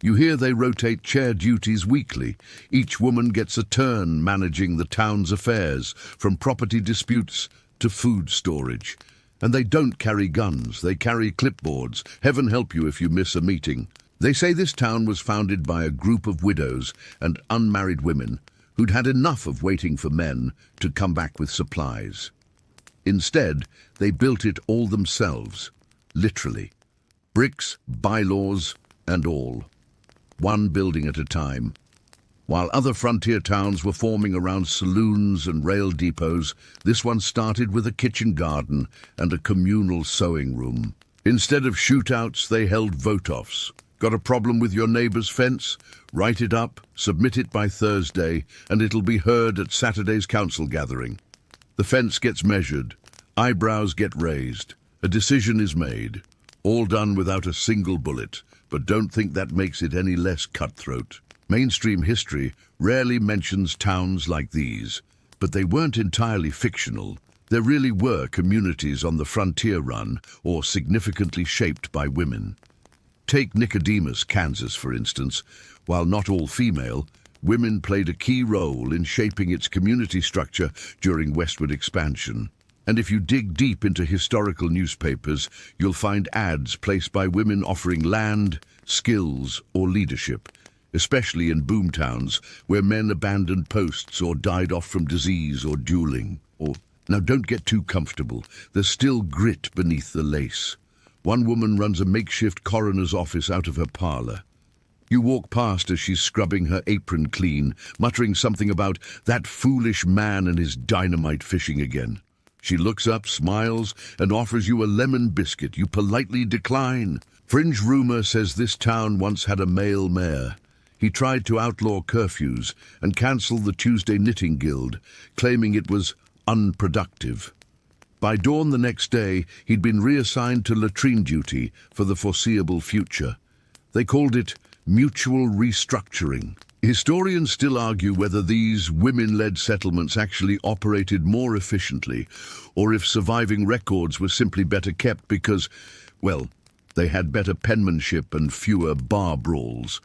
You hear they rotate chair duties weekly. Each woman gets a turn managing the town's affairs, from property disputes to food storage. And they don't carry guns, they carry clipboards. Heaven help you if you miss a meeting. They say this town was founded by a group of widows and unmarried women who'd had enough of waiting for men to come back with supplies. Instead, they built it all themselves, literally. Bricks, bylaws, and all. One building at a time. While other frontier towns were forming around saloons and rail depots, this one started with a kitchen garden and a communal sewing room. Instead of shootouts, they held vote-offs. Got a problem with your neighbor's fence? Write it up, submit it by Thursday, and it'll be heard at Saturday's council gathering. The fence gets measured, eyebrows get raised, a decision is made. All done without a single bullet, but don't think that makes it any less cutthroat. Mainstream history rarely mentions towns like these, but they weren't entirely fictional. There really were communities on the frontier run or significantly shaped by women. Take Nicodemus, Kansas, for instance. While not all female, women played a key role in shaping its community structure during westward expansion. And if you dig deep into historical newspapers, you'll find ads placed by women offering land, skills, or leadership, especially in boomtowns where men abandoned posts or died off from disease or dueling. Now don't get too comfortable. There's still grit beneath the lace. One woman runs a makeshift coroner's office out of her parlor. You walk past as she's scrubbing her apron clean, muttering something about that foolish man and his dynamite fishing again. She looks up, smiles, and offers you a lemon biscuit. You politely decline. Fringe rumor says this town once had a male mayor. He tried to outlaw curfews and cancel the Tuesday Knitting Guild, claiming it was unproductive. By dawn the next day, he'd been reassigned to latrine duty for the foreseeable future. They called it mutual restructuring. Historians still argue whether these women-led settlements actually operated more efficiently, or if surviving records were simply better kept because, well, they had better penmanship and fewer bar brawls.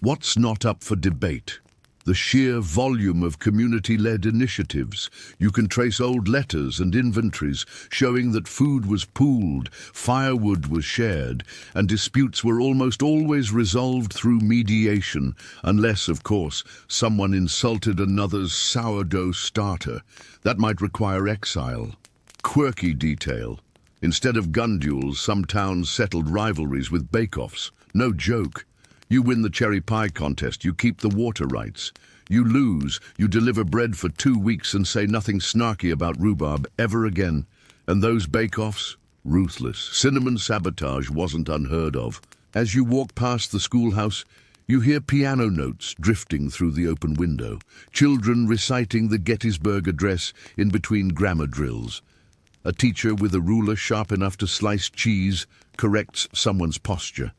What's not up for debate? The sheer volume of community-led initiatives. You can trace old letters and inventories showing that food was pooled, firewood was shared, and disputes were almost always resolved through mediation, unless, of course, someone insulted another's sourdough starter. That might require exile. Quirky detail. Instead of gun duels, some towns settled rivalries with bake-offs. No joke. You win the cherry pie contest, you keep the water rights. You lose, you deliver bread for 2 weeks and say nothing snarky about rhubarb ever again. And those bake-offs? Ruthless. Cinnamon sabotage wasn't unheard of. As you walk past the schoolhouse, you hear piano notes drifting through the open window. Children reciting the Gettysburg Address in between grammar drills. A teacher with a ruler sharp enough to slice cheese corrects someone's posture.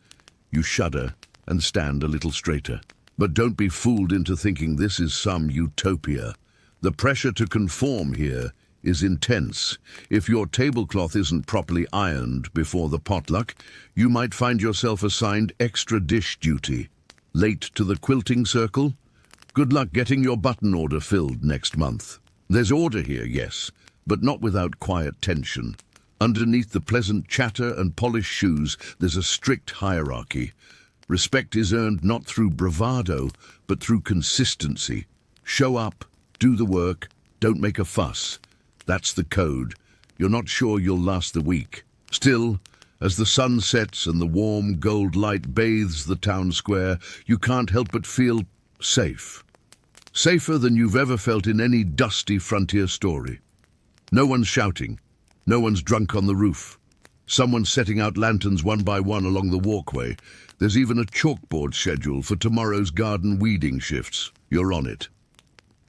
You shudder and stand a little straighter. But don't be fooled into thinking this is some utopia. The pressure to conform here is intense. If your tablecloth isn't properly ironed before the potluck, you might find yourself assigned extra dish duty. Late to the quilting circle? Good luck getting your button order filled next month. There's order here, yes, but not without quiet tension. Underneath the pleasant chatter and polished shoes, there's a strict hierarchy. Respect is earned not through bravado, but through consistency. Show up, do the work, don't make a fuss. That's the code. You're not sure you'll last the week. Still, as the sun sets and the warm gold light bathes the town square, you can't help but feel safe. Safer than you've ever felt in any dusty frontier story. No one's shouting. No one's drunk on the roof. Someone's setting out lanterns one by one along the walkway. There's even a chalkboard schedule for tomorrow's garden weeding shifts. You're on it.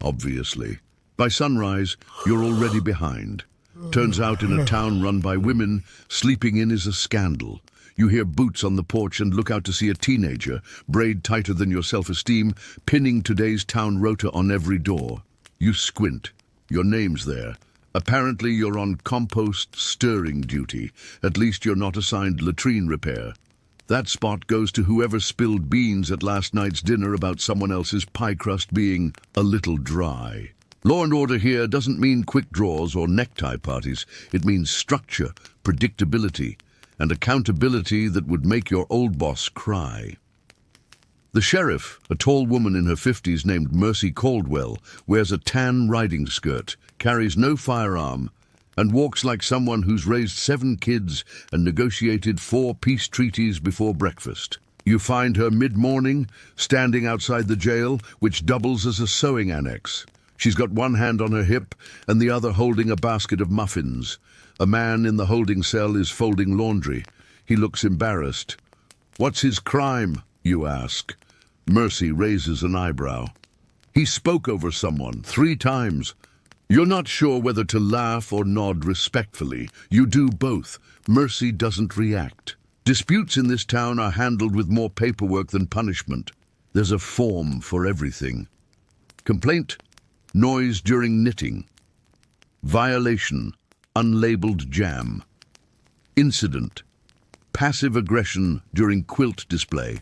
Obviously. By sunrise, you're already behind. Turns out in a town run by women, sleeping in is a scandal. You hear boots on the porch and look out to see a teenager, braid tighter than your self-esteem, pinning today's town rota on every door. You squint. Your name's there. Apparently you're on compost stirring duty. At least you're not assigned latrine repair. That spot goes to whoever spilled beans at last night's dinner about someone else's pie crust being a little dry. Law and order here doesn't mean quick draws or necktie parties. It means structure, predictability, and accountability that would make your old boss cry. The sheriff, a tall woman in her 50s named Mercy Caldwell, wears a tan riding skirt, carries no firearm, and walks like someone who's raised 7 kids and negotiated 4 peace treaties before breakfast. You find her mid-morning, standing outside the jail, which doubles as a sewing annex. She's got one hand on her hip and the other holding a basket of muffins. A man in the holding cell is folding laundry. He looks embarrassed. "What's his crime?" you ask. Mercy raises an eyebrow. "He spoke over someone 3 times. You're not sure whether to laugh or nod respectfully. You do both. Mercy doesn't react. Disputes in this town are handled with more paperwork than punishment. There's a form for everything. Complaint: noise during knitting. Violation: unlabeled jam. Incident: passive aggression during quilt display.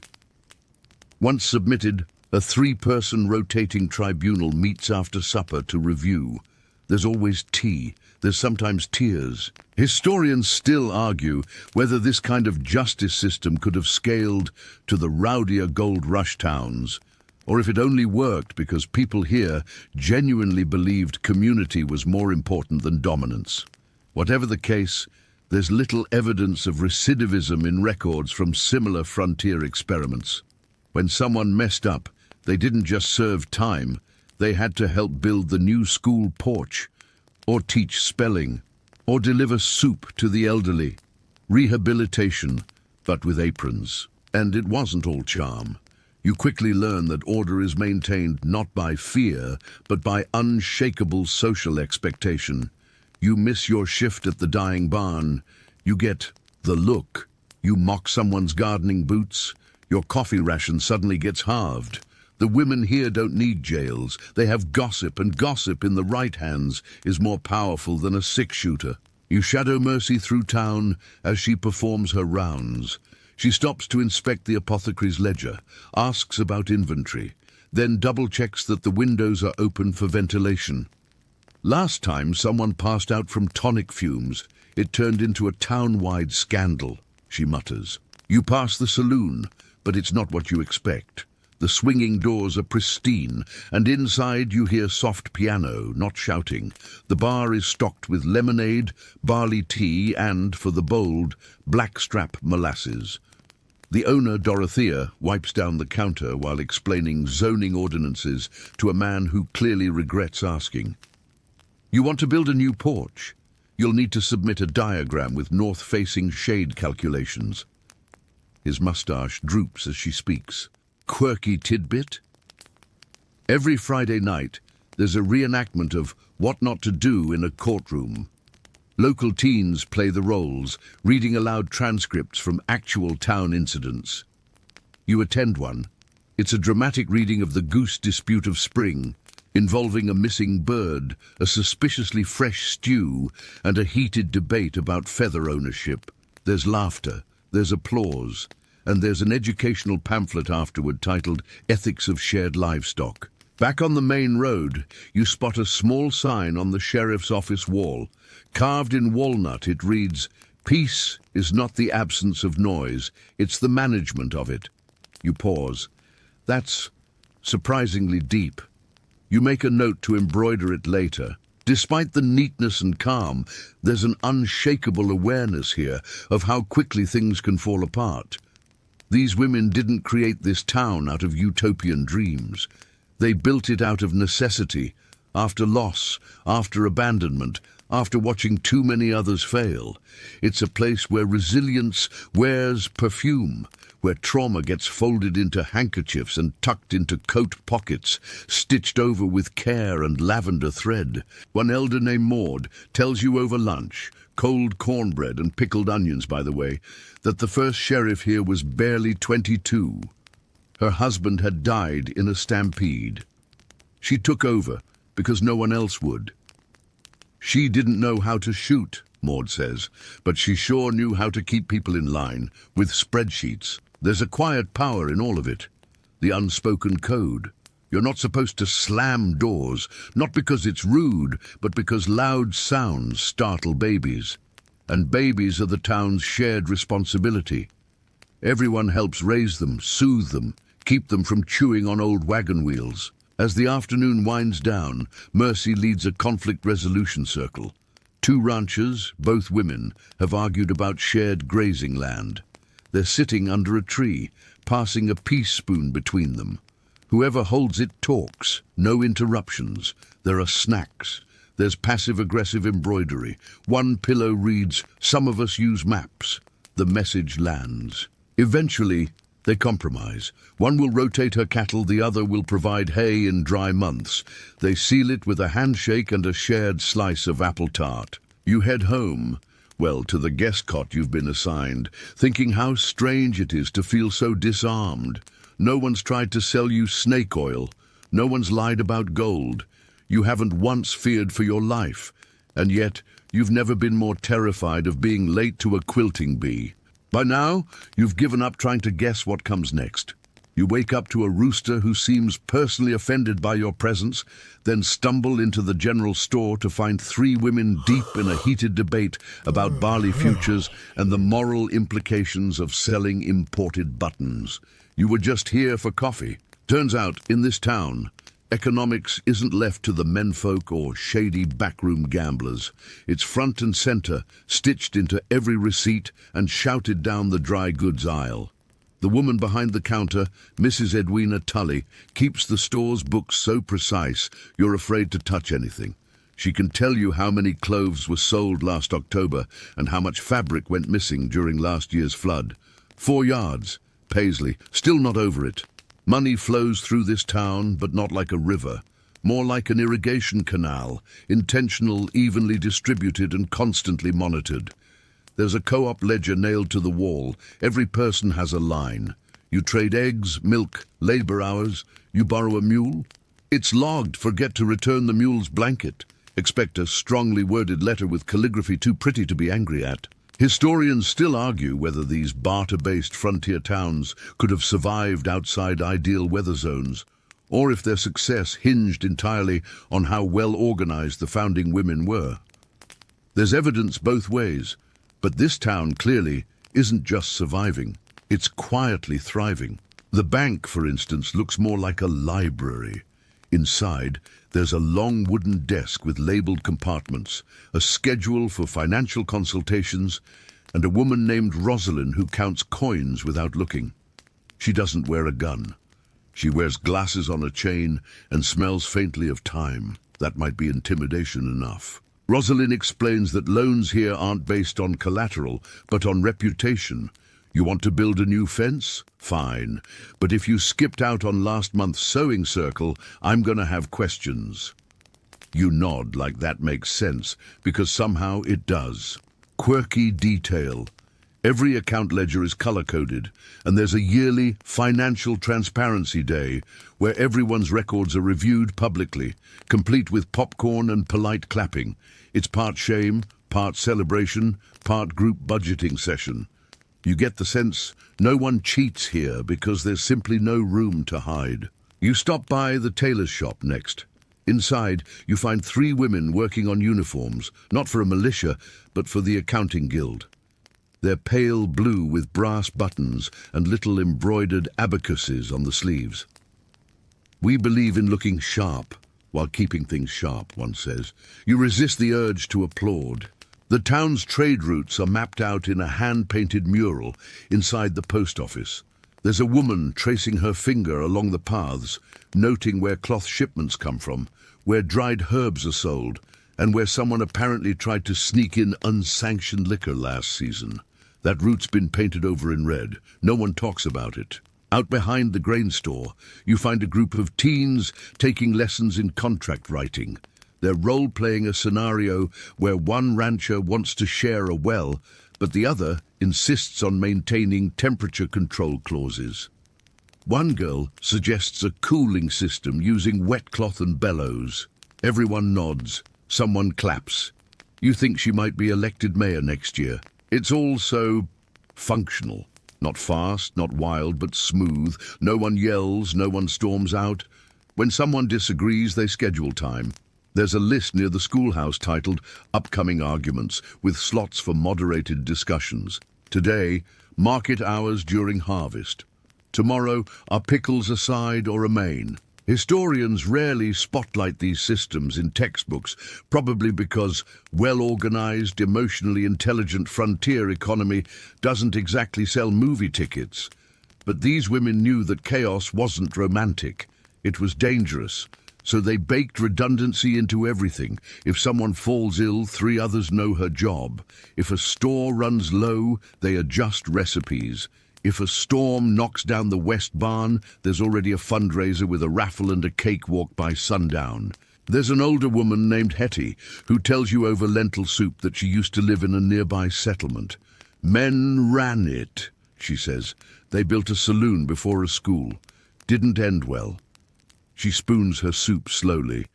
Once submitted, a 3-person rotating tribunal meets after supper to review. There's always tea. There's sometimes tears. Historians still argue whether this kind of justice system could have scaled to the rowdier gold rush towns, or if it only worked because people here genuinely believed community was more important than dominance. Whatever the case, there's little evidence of recidivism in records from similar frontier experiments. When someone messed up, they didn't just serve time, they had to help build the new school porch. or teach spelling, or deliver soup to the elderly. Rehabilitation, but with aprons. And it wasn't all charm. You quickly learn that order is maintained not by fear, but by unshakable social expectation. You miss your shift at the dying barn, you get the look. You mock someone's gardening boots, your coffee ration suddenly gets halved. The women here don't need jails, they have gossip, and gossip in the right hands is more powerful than a six-shooter. You shadow Mercy through town as she performs her rounds. She stops to inspect the apothecary's ledger, asks about inventory, then double-checks that the windows are open for ventilation. Last time someone passed out from tonic fumes, it turned into a town-wide scandal, she mutters. You pass the saloon, but it's not what you expect. The swinging doors are pristine, and inside you hear soft piano, not shouting. The bar is stocked with lemonade, barley tea, and, for the bold, blackstrap molasses. The owner, Dorothea, wipes down the counter while explaining zoning ordinances to a man who clearly regrets asking. You want to build a new porch? You'll need to submit a diagram with north-facing shade calculations. His mustache droops as she speaks. Quirky tidbit? Every Friday night, there's a reenactment of what not to do in a courtroom. Local teens play the roles, reading aloud transcripts from actual town incidents. You attend one. It's a dramatic reading of the goose dispute of spring, involving a missing bird, a suspiciously fresh stew, and a heated debate about feather ownership. There's laughter, there's applause, and there's an educational pamphlet afterward titled Ethics of Shared Livestock. Back on the main road, you spot a small sign on the sheriff's office wall. Carved in walnut, it reads, "Peace is not the absence of noise, it's the management of it." You pause. That's surprisingly deep. You make a note to embroider it later. Despite the neatness and calm, there's an unshakable awareness here of how quickly things can fall apart. These women didn't create this town out of utopian dreams. They built it out of necessity, after loss, after abandonment, after watching too many others fail. It's a place where resilience wears perfume, where trauma gets folded into handkerchiefs and tucked into coat pockets, stitched over with care and lavender thread. One elder named Maud tells you over lunch, cold cornbread and pickled onions, by the way, that the first sheriff here was barely 22. Her husband had died in a stampede. She took over because no one else would. She didn't know how to shoot, Maud says, but she sure knew how to keep people in line, with spreadsheets. There's a quiet power in all of it, the unspoken code. You're not supposed to slam doors, not because it's rude, but because loud sounds startle babies. And babies are the town's shared responsibility. Everyone helps raise them, soothe them, keep them from chewing on old wagon wheels. As the afternoon winds down, Mercy leads a conflict resolution circle. Two ranchers, both women, have argued about shared grazing land. They're sitting under a tree, passing a peace spoon between them. Whoever holds it talks, no interruptions. There are snacks. There's passive-aggressive embroidery. One pillow reads, "Some of us use maps." The message lands. Eventually, they compromise. One will rotate her cattle, the other will provide hay in dry months. They seal it with a handshake and a shared slice of apple tart. You head home, well, to the guest cot you've been assigned, thinking how strange it is to feel so disarmed. No one's tried to sell you snake oil. No one's lied about gold. You haven't once feared for your life, and yet you've never been more terrified of being late to a quilting bee. By now, you've given up trying to guess what comes next. You wake up to a rooster who seems personally offended by your presence, then stumble into the general store to find three women deep in a heated debate about barley futures and the moral implications of selling imported buttons. You were just here for coffee. Turns out, in this town, economics isn't left to the menfolk or shady backroom gamblers. It's front and center, stitched into every receipt and shouted down the dry goods aisle. The woman behind the counter, Mrs. Edwina Tully, keeps the store's books so precise you're afraid to touch anything. She can tell you how many clothes were sold last October and how much fabric went missing during last year's flood. 4 yards. Paisley, still not over it. Money flows through this town, but not like a river. More like an irrigation canal, intentional, evenly distributed and constantly monitored. There's a co-op ledger nailed to the wall. Every person has a line. You trade eggs, milk, labor hours. You borrow a mule. It's logged. Forget to return the mule's blanket. Expect a strongly worded letter with calligraphy too pretty to be angry at. Historians still argue whether these barter-based frontier towns could have survived outside ideal weather zones, or if their success hinged entirely on how well organized the founding women were. There's evidence both ways, but this town clearly isn't just surviving, it's quietly thriving. The bank, for instance, looks more like a library. Inside, there's a long wooden desk with labeled compartments, a schedule for financial consultations, and a woman named Rosalind who counts coins without looking. She doesn't wear a gun. She wears glasses on a chain and smells faintly of time. That might be intimidation enough. Rosalind explains that loans here aren't based on collateral, but on reputation. You want to build a new fence? Fine. But if you skipped out on last month's sewing circle, I'm gonna have questions. You nod like that makes sense, because somehow it does. Quirky detail. Every account ledger is color-coded, and there's a yearly financial transparency day where everyone's records are reviewed publicly, complete with popcorn and polite clapping. It's part shame, part celebration, part group budgeting session. You get the sense no one cheats here because there's simply no room to hide. You stop by the tailor's shop next. Inside, you find 3 women working on uniforms, not for a militia, but for the accounting guild. They're pale blue with brass buttons and little embroidered abacuses on the sleeves. We believe in looking sharp while keeping things sharp, one says. You resist the urge to applaud. The town's trade routes are mapped out in a hand-painted mural inside the post office. There's a woman tracing her finger along the paths, noting where cloth shipments come from, where dried herbs are sold, and where someone apparently tried to sneak in unsanctioned liquor last season. That route's been painted over in red. No one talks about it. Out behind the grain store, you find a group of teens taking lessons in contract writing. They're role-playing a scenario where one rancher wants to share a well, but the other insists on maintaining temperature control clauses. One girl suggests a cooling system using wet cloth and bellows. Everyone nods. Someone claps. You think she might be elected mayor next year. It's all so functional. Not fast, not wild, but smooth. No one yells, no one storms out. When someone disagrees, they schedule time. There's a list near the schoolhouse titled Upcoming Arguments, with slots for moderated discussions. Today, market hours during harvest. Tomorrow, are pickles a side or a main? Historians rarely spotlight these systems in textbooks, probably because well-organized, emotionally intelligent frontier economy doesn't exactly sell movie tickets. But these women knew that chaos wasn't romantic. It was dangerous. So they baked redundancy into everything. If someone falls ill, 3 others know her job. If a store runs low, they adjust recipes. If a storm knocks down the west barn, there's already a fundraiser with a raffle and a cakewalk by sundown. There's an older woman named Hetty who tells you over lentil soup that she used to live in a nearby settlement. Men ran it, she says. They built a saloon before a school. Didn't end well. She spoons her soup slowly.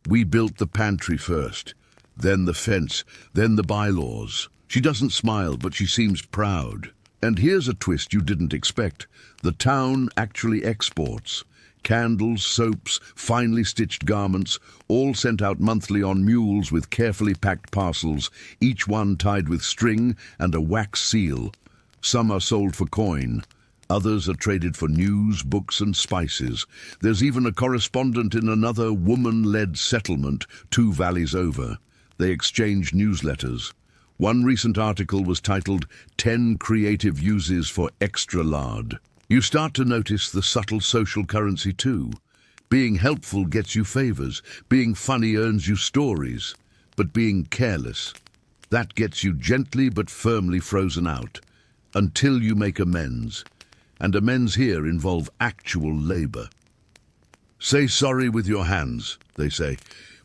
We built the pantry first, then the fence, then the bylaws. She doesn't smile, but she seems proud. And here's a twist you didn't expect. The town actually exports. Candles, soaps, finely stitched garments, all sent out monthly on mules with carefully packed parcels, each one tied with string and a wax seal. Some are sold for coin. Others are traded for news, books and spices. There's even a correspondent in another woman-led settlement 2 valleys over. They exchange newsletters. One recent article was titled 10 Creative Uses for Extra Lard. You start to notice the subtle social currency too. Being helpful gets you favors. Being funny earns you stories. But being careless, that gets you gently but firmly frozen out, until you make amends. And amends here involve actual labor. Say sorry with your hands, they say,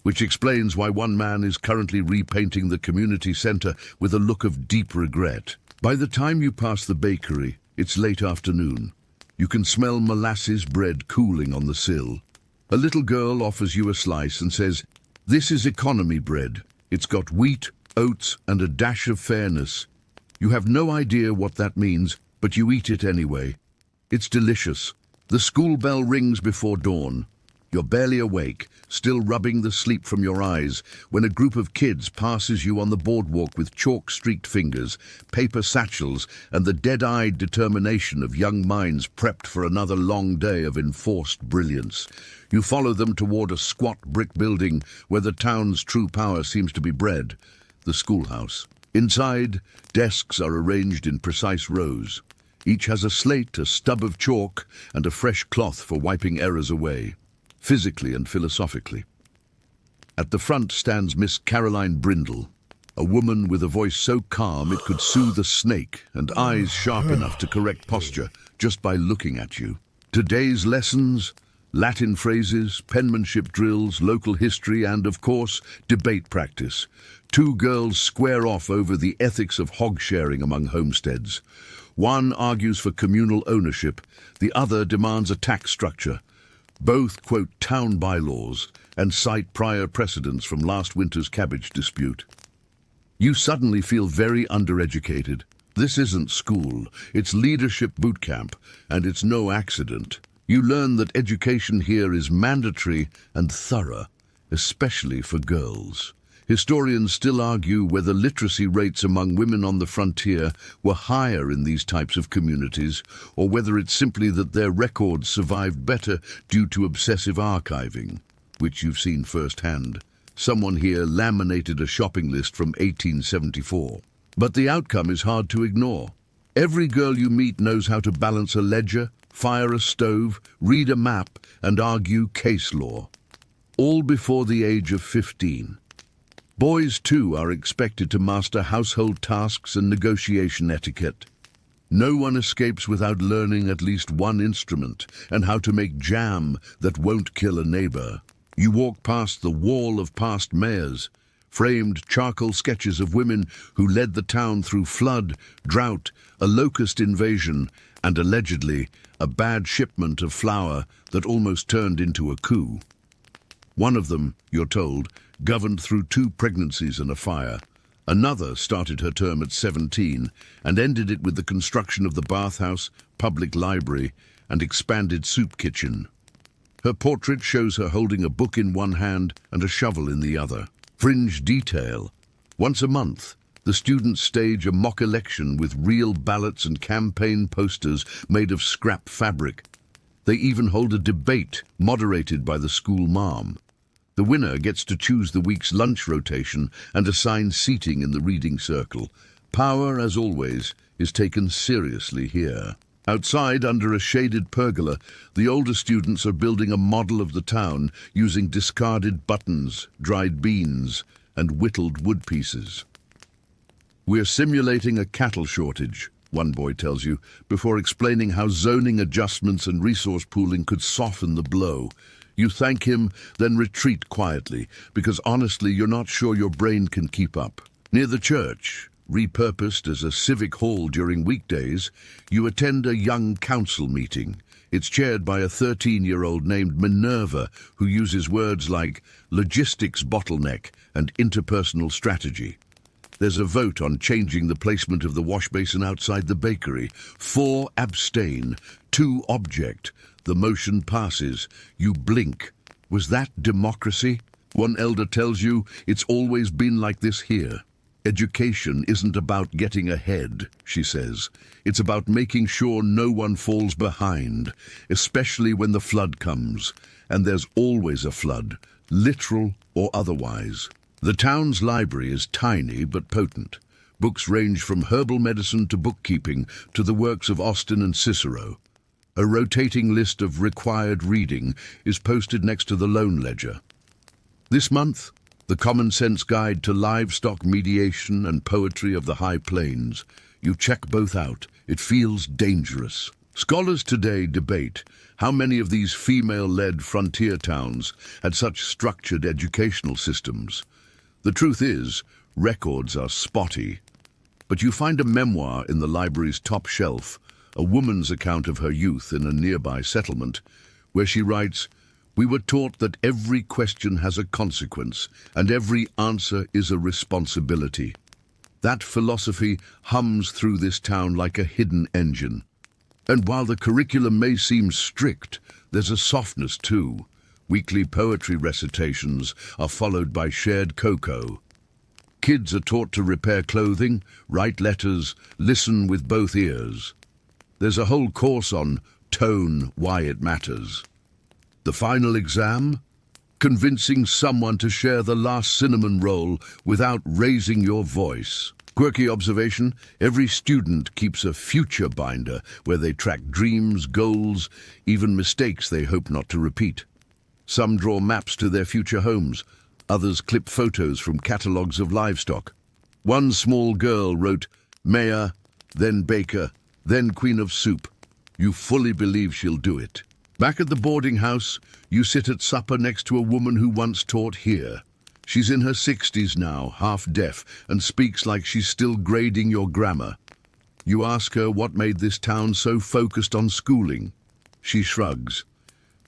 which explains why one man is currently repainting the community center with a look of deep regret. By the time you pass the bakery, it's late afternoon. You can smell molasses bread cooling on the sill. A little girl offers you a slice and says, "This is economy bread. It's got wheat, oats, and a dash of fairness." You have no idea what that means, but you eat it anyway. It's delicious. The school bell rings before dawn. You're barely awake, still rubbing the sleep from your eyes, when a group of kids passes you on the boardwalk with chalk-streaked fingers, paper satchels, and the dead-eyed determination of young minds prepped for another long day of enforced brilliance. You follow them toward a squat brick building where the town's true power seems to be bred, the schoolhouse. Inside, desks are arranged in precise rows. Each has a slate, a stub of chalk, and a fresh cloth for wiping errors away, physically and philosophically. At the front stands Miss Caroline Brindle, a woman with a voice so calm it could soothe a snake and eyes sharp enough to correct posture just by looking at you. Today's lessons: Latin phrases, penmanship drills, local history, and, of course, debate practice. Two girls square off over the ethics of hog sharing among homesteads. One argues for communal ownership, the other demands a tax structure. Both quote town bylaws and cite prior precedents from last winter's cabbage dispute. You suddenly feel very undereducated. This isn't school, it's leadership boot camp, and it's no accident. You learn that education here is mandatory and thorough, especially for girls. Historians still argue whether literacy rates among women on the frontier were higher in these types of communities, or whether it's simply that their records survived better due to obsessive archiving, which you've seen firsthand. Someone here laminated a shopping list from 1874. But the outcome is hard to ignore. Every girl you meet knows how to balance a ledger, fire a stove, read a map, and argue case law. All before the age of 15. Boys, too, are expected to master household tasks and negotiation etiquette. No one escapes without learning at least one instrument and how to make jam that won't kill a neighbor. You walk past the wall of past mayors, framed charcoal sketches of women who led the town through flood, drought, a locust invasion, and allegedly a bad shipment of flour that almost turned into a coup. One of them, you're told, governed through 2 pregnancies and a fire. Another started her term at 17 and ended it with the construction of the bathhouse, public library, and expanded soup kitchen. Her portrait shows her holding a book in one hand and a shovel in the other. Fringe detail. Once a month, the students stage a mock election with real ballots and campaign posters made of scrap fabric. They even hold a debate moderated by the school mom. The winner gets to choose the week's lunch rotation and assign seating in the reading circle. Power, as always, is taken seriously here. Outside, under a shaded pergola, the older students are building a model of the town using discarded buttons, dried beans, and whittled wood pieces. "We're simulating a cattle shortage," one boy tells you, before explaining how zoning adjustments and resource pooling could soften the blow. You thank him, then retreat quietly, because honestly you're not sure your brain can keep up. Near the church, repurposed as a civic hall during weekdays, you attend a young council meeting. It's chaired by a 13-year-old named Minerva, who uses words like logistics bottleneck and interpersonal strategy. There's a vote on changing the placement of the wash basin outside the bakery. 4 abstain, 2 object. The motion passes. You blink. Was that democracy? One elder tells you it's always been like this here. Education isn't about getting ahead, she says. It's about making sure no one falls behind, especially when the flood comes. And there's always a flood, literal or otherwise. The town's library is tiny but potent. Books range from herbal medicine to bookkeeping to the works of Austin and Cicero. A rotating list of required reading is posted next to the loan ledger. This month, the Common Sense Guide to Livestock Mediation and Poetry of the High Plains. You check both out. It feels dangerous. Scholars today debate how many of these female-led frontier towns had such structured educational systems. The truth is, records are spotty. But you find a memoir in the library's top shelf, a woman's account of her youth in a nearby settlement, where she writes, "We were taught that every question has a consequence, and every answer is a responsibility." That philosophy hums through this town like a hidden engine. And while the curriculum may seem strict, there's a softness too. Weekly poetry recitations are followed by shared cocoa. Kids are taught to repair clothing, write letters, listen with both ears. There's a whole course on tone, why it matters. The final exam? Convincing someone to share the last cinnamon roll without raising your voice. Quirky observation, every student keeps a future binder where they track dreams, goals, even mistakes they hope not to repeat. Some draw maps to their future homes, others clip photos from catalogues of livestock. One small girl wrote, "Mayor, then baker, then queen of soup. You fully believe she'll do it." Back at the boarding house, you sit at supper next to a woman who once taught here. She's in her 60s now, half deaf, and speaks like she's still grading your grammar. You ask her what made this town so focused on schooling. She shrugs.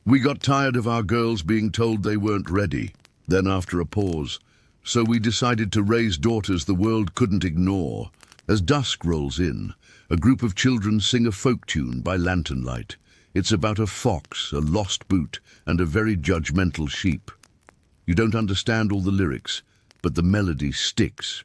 "We got tired of our girls being told they weren't ready." Then after a pause, "So we decided to raise daughters the world couldn't ignore." As dusk rolls in, a group of children sing a folk tune by lantern light. It's about a fox, a lost boot, and a very judgmental sheep. You don't understand all the lyrics, but the melody sticks.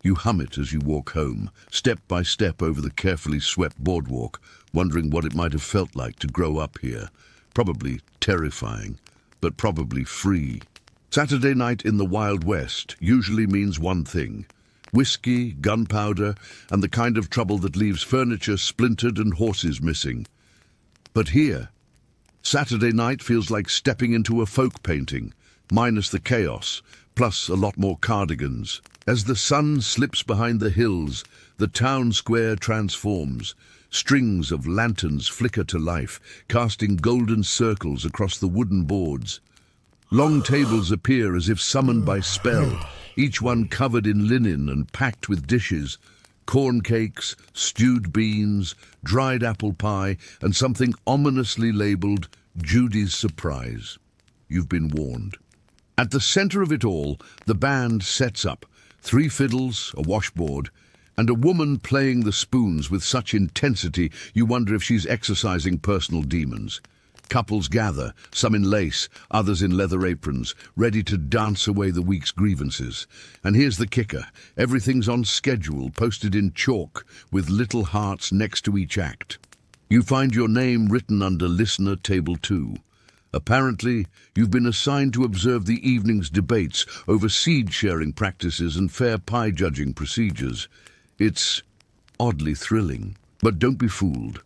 You hum it as you walk home, step by step over the carefully swept boardwalk, wondering what it might have felt like to grow up here. Probably terrifying, but probably free. Saturday night in the Wild West usually means one thing: whiskey, gunpowder, and the kind of trouble that leaves furniture splintered and horses missing. But here, Saturday night feels like stepping into a folk painting, minus the chaos, plus a lot more cardigans. As the sun slips behind the hills, the town square transforms. Strings of lanterns flicker to life, casting golden circles across the wooden boards. Long tables appear as if summoned by spell, each one covered in linen and packed with dishes. Corn cakes, stewed beans, dried apple pie, and something ominously labeled Judy's Surprise. You've been warned. At the center of it all, the band sets up. 3 fiddles, a washboard, and a woman playing the spoons with such intensity you wonder if she's exercising personal demons. Couples gather, some in lace, others in leather aprons, ready to dance away the week's grievances. And here's the kicker: everything's on schedule, posted in chalk, with little hearts next to each act. You find your name written under Listener Table 2. Apparently, you've been assigned to observe the evening's debates over seed-sharing practices and fair pie judging procedures. It's oddly thrilling. But don't be fooled.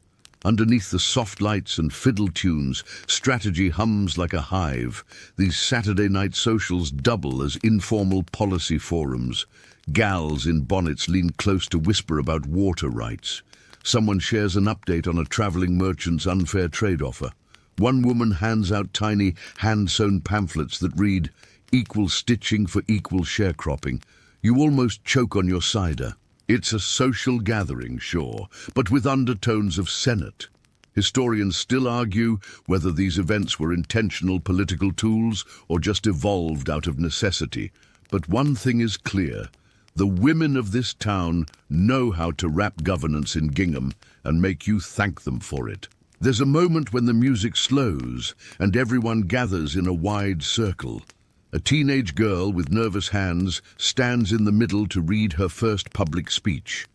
Underneath the soft lights and fiddle tunes, strategy hums like a hive. These Saturday night socials double as informal policy forums. Gals in bonnets lean close to whisper about water rights. Someone shares an update on a traveling merchant's unfair trade offer. One woman hands out tiny, hand-sewn pamphlets that read, "Equal stitching for equal sharecropping." You almost choke on your cider. It's a social gathering, sure, but with undertones of Senate. Historians still argue whether these events were intentional political tools or just evolved out of necessity. But one thing is clear: the women of this town know how to wrap governance in gingham and make you thank them for it. There's a moment when the music slows and everyone gathers in a wide circle. A teenage girl with nervous hands stands in the middle to read her first public speech.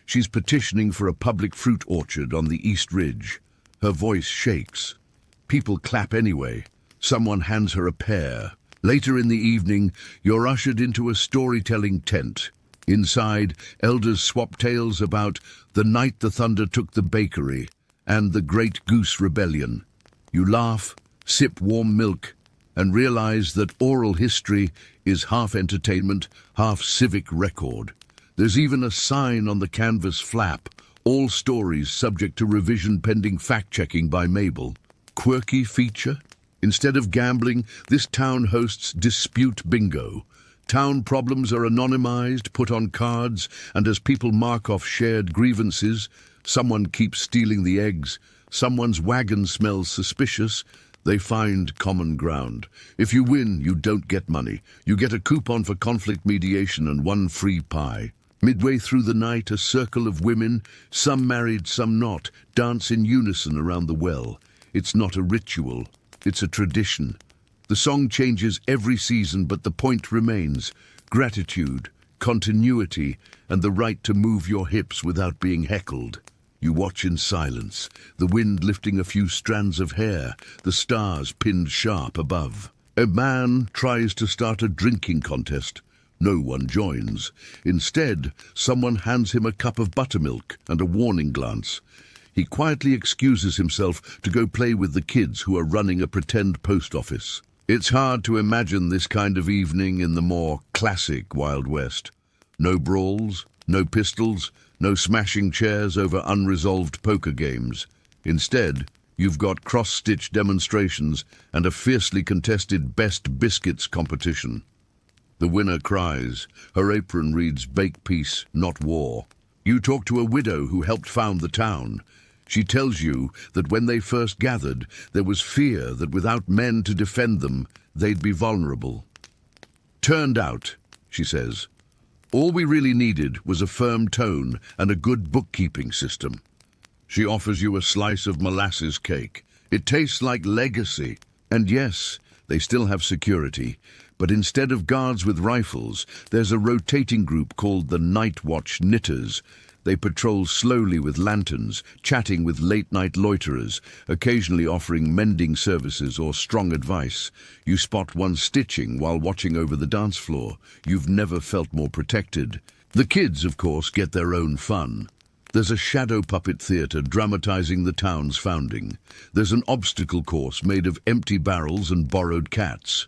She's petitioning for a public fruit orchard on the East Ridge. Her voice shakes. People clap anyway. Someone hands her a pear. Later in the evening, you're ushered into a storytelling tent. Inside, elders swap tales about the night the thunder took the bakery and the Great Goose Rebellion. You laugh, sip warm milk, and realize that oral history is half entertainment, half civic record. There's even a sign on the canvas flap, all stories subject to revision pending fact-checking by Mabel. Quirky feature? Instead of gambling, this town hosts dispute bingo. Town problems are anonymized, put on cards, and as people mark off shared grievances, someone keeps stealing the eggs, someone's wagon smells suspicious, they find common ground. If you win, you don't get money. You get a coupon for conflict mediation and one free pie. Midway through the night, a circle of women, some married, some not, dance in unison around the well. It's not a ritual, it's a tradition. The song changes every season, but the point remains: gratitude, continuity, and the right to move your hips without being heckled. You watch in silence, the wind lifting a few strands of hair, the stars pinned sharp above. A man tries to start a drinking contest. No one joins. Instead, someone hands him a cup of buttermilk and a warning glance. He quietly excuses himself to go play with the kids who are running a pretend post office. It's hard to imagine this kind of evening in the more classic Wild West. No brawls, no pistols, no smashing chairs over unresolved poker games. Instead, you've got cross-stitch demonstrations and a fiercely contested best biscuits competition. The winner cries. Her apron reads "Bake Peace, not War." You talk to a widow who helped found the town. She tells you that when they first gathered, there was fear that without men to defend them, they'd be vulnerable. "Turned out," she says, "all we really needed was a firm tone and a good bookkeeping system." She offers you a slice of molasses cake. It tastes like legacy. And yes, they still have security, but instead of guards with rifles, there's a rotating group called the Night Watch Knitters. They patrol slowly with lanterns, chatting with late-night loiterers, occasionally offering mending services or strong advice. You spot one stitching while watching over the dance floor. You've never felt more protected. The kids, of course, get their own fun. There's a shadow puppet theatre dramatizing the town's founding. There's an obstacle course made of empty barrels and borrowed cats.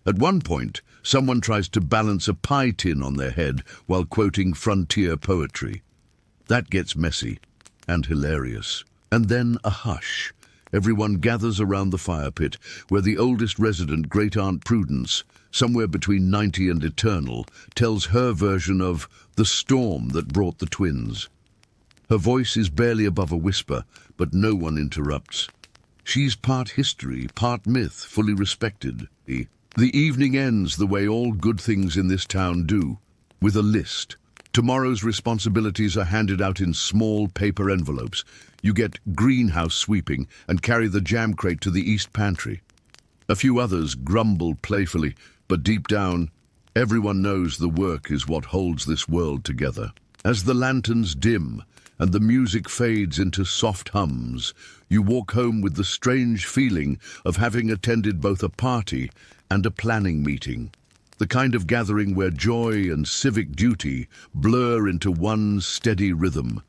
At one point, someone tries to balance a pie tin on their head while quoting frontier poetry. That gets messy and hilarious. And then a hush. Everyone gathers around the fire pit, where the oldest resident, Great Aunt Prudence, somewhere between 90 and eternal, tells her version of the storm that brought the twins. Her voice is barely above a whisper, but no one interrupts. She's part history, part myth, fully respected. The evening ends the way all good things in this town do, with a list. Tomorrow's responsibilities are handed out in small paper envelopes. You get greenhouse sweeping and carry the jam crate to the east pantry. A few others grumble playfully, but deep down, everyone knows the work is what holds this world together. As the lanterns dim and the music fades into soft hums, you walk home with the strange feeling of having attended both a party and a planning meeting. The kind of gathering where joy and civic duty blur into one steady rhythm,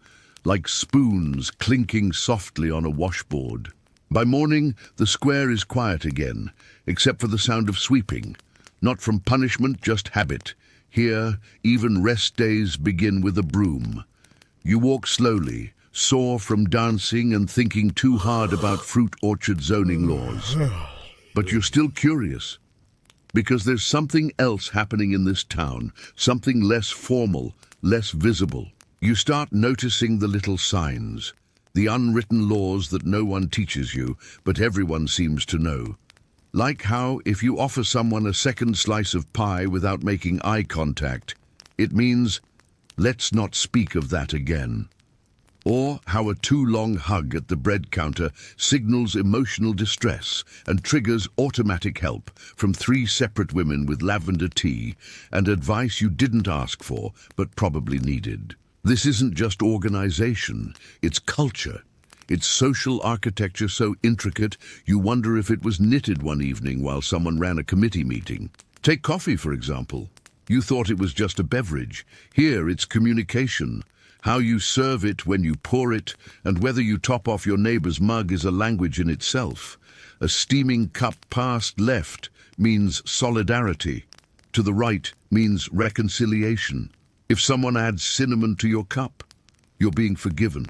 like spoons clinking softly on a washboard. By morning, the square is quiet again, except for the sound of sweeping. Not from punishment, just habit. Here, even rest days begin with a broom. You walk slowly, sore from dancing and thinking too hard about fruit orchard zoning laws. But you're still curious. Because there's something else happening in this town, something less formal, less visible. You start noticing the little signs, the unwritten laws that no one teaches you, but everyone seems to know. Like how, if you offer someone a second slice of pie without making eye contact, it means, let's not speak of that again. Or how a too long hug at the bread counter signals emotional distress and triggers automatic help from 3 separate women with lavender tea and advice you didn't ask for but probably needed. This isn't just organization, it's culture. It's social architecture so intricate you wonder if it was knitted one evening while someone ran a committee meeting. Take coffee, for example. You thought it was just a beverage. Here it's communication. How you serve it when you pour it, and whether you top off your neighbor's mug is a language in itself. A steaming cup passed left means solidarity. To the right means reconciliation. If someone adds cinnamon to your cup, you're being forgiven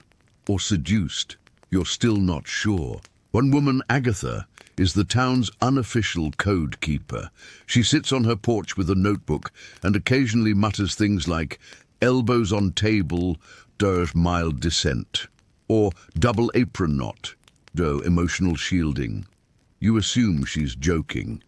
or seduced. You're still not sure. One woman, Agatha, is the town's unofficial code keeper. She sits on her porch with a notebook and occasionally mutters things like elbows on table, der mild descent, or double apron knot, der emotional shielding. You assume she's joking,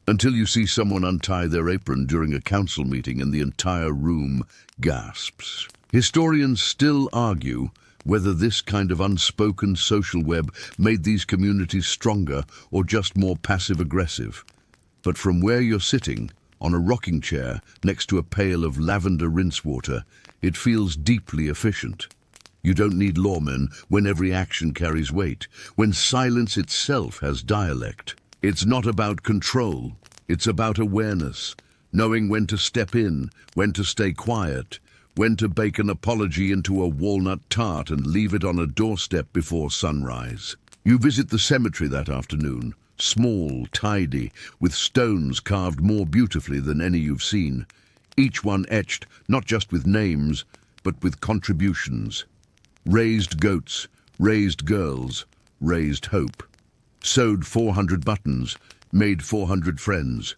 until you see someone untie their apron during a council meeting and the entire room gasps. Historians still argue whether this kind of unspoken social web made these communities stronger or just more passive-aggressive. But from where you're sitting, on a rocking chair next to a pail of lavender rinse water, it feels deeply efficient. You don't need lawmen when every action carries weight, when silence itself has dialect. It's not about control, it's about awareness, knowing when to step in, when to stay quiet, when to bake an apology into a walnut tart and leave it on a doorstep before sunrise. You visit the cemetery that afternoon, small, tidy, with stones carved more beautifully than any you've seen, each one etched not just with names, but with contributions. Raised goats, raised girls, raised hope. Sewed 400 buttons, made 400 friends.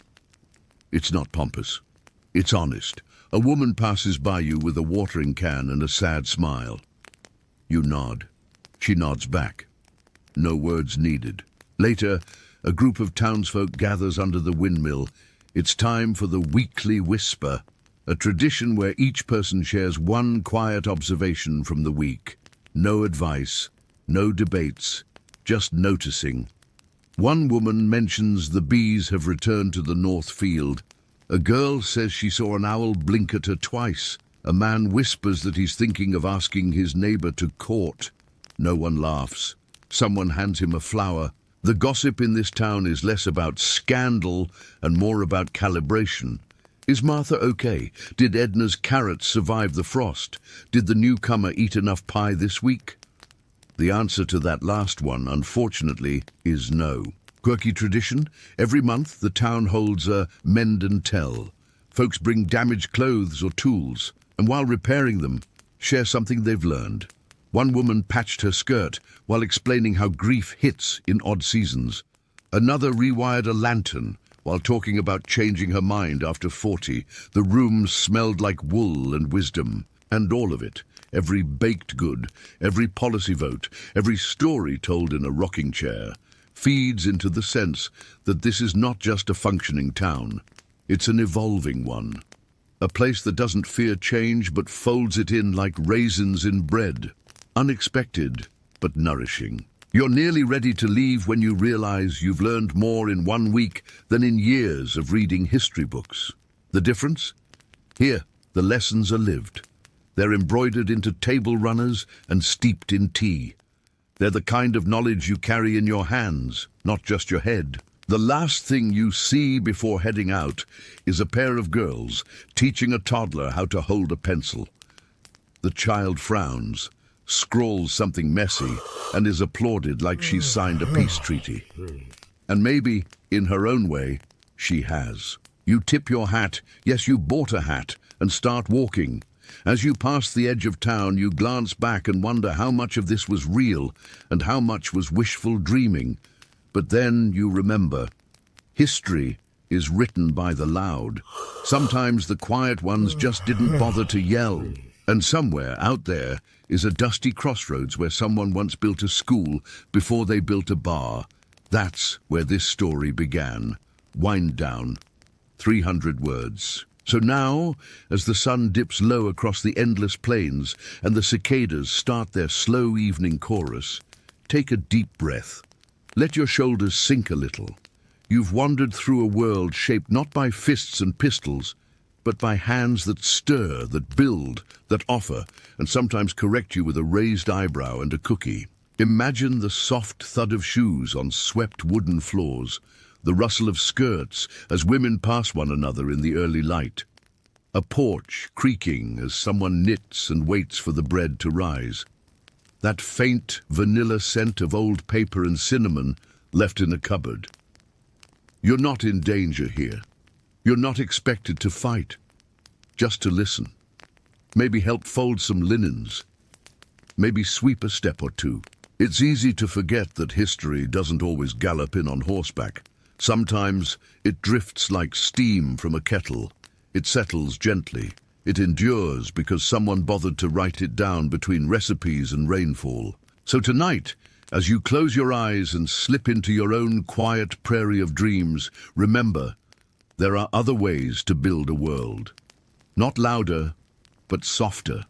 It's not pompous. It's honest. A woman passes by you with a watering can and a sad smile. You nod. She nods back. No words needed. Later, a group of townsfolk gathers under the windmill. It's time for the weekly whisper, a tradition where each person shares one quiet observation from the week. No advice, no debates, just noticing. One woman mentions the bees have returned to the north field. A girl says she saw an owl blink at her twice. A man whispers that he's thinking of asking his neighbor to court. No one laughs. Someone hands him a flower. The gossip in this town is less about scandal and more about calibration. Is Martha okay? Did Edna's carrots survive the frost? Did the newcomer eat enough pie this week? The answer to that last one, unfortunately, is no. Quirky tradition? Every month the town holds a mend and tell. Folks bring damaged clothes or tools, and while repairing them, share something they've learned. One woman patched her skirt while explaining how grief hits in odd seasons. Another rewired a lantern while talking about changing her mind after 40. The room smelled like wool and wisdom, and all of it, every baked good, every policy vote, every story told in a rocking chair, feeds into the sense that this is not just a functioning town, it's an evolving one. A place that doesn't fear change but folds it in like raisins in bread. Unexpected, but nourishing. You're nearly ready to leave when you realize you've learned more in 1 week than in years of reading history books. The difference? Here, the lessons are lived. They're embroidered into table runners and steeped in tea. They're the kind of knowledge you carry in your hands, not just your head. The last thing you see before heading out is a pair of girls teaching a toddler how to hold a pencil. The child frowns, scrawls something messy, and is applauded like she's signed a peace treaty. And maybe, in her own way, she has. You tip your hat, yes, you bought a hat, and start walking. As you pass the edge of town, you glance back and wonder how much of this was real and how much was wishful dreaming. But then you remember, history is written by the loud. Sometimes the quiet ones just didn't bother to yell. And somewhere out there is a dusty crossroads where someone once built a school before they built a bar. That's where this story began. Wind down. 300 words. So now, as the sun dips low across the endless plains and the cicadas start their slow evening chorus, take a deep breath. Let your shoulders sink a little. You've wandered through a world shaped not by fists and pistols, but by hands that stir, that build, that offer, and sometimes correct you with a raised eyebrow and a cookie. Imagine the soft thud of shoes on swept wooden floors, the rustle of skirts as women pass one another in the early light. A porch creaking as someone knits and waits for the bread to rise. That faint vanilla scent of old paper and cinnamon left in a cupboard. You're not in danger here. You're not expected to fight, just to listen. Maybe help fold some linens. Maybe sweep a step or two. It's easy to forget that history doesn't always gallop in on horseback. Sometimes it drifts like steam from a kettle. It settles gently. It endures because someone bothered to write it down between recipes and rainfall. So tonight, as you close your eyes and slip into your own quiet prairie of dreams, remember, there are other ways to build a world. Not louder, but softer.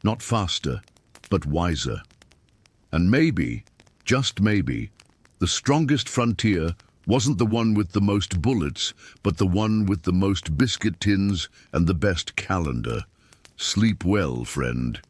Not faster, but wiser. And maybe, just maybe, the strongest frontier wasn't the one with the most bullets, but the one with the most biscuit tins and the best calendar. Sleep well, friend.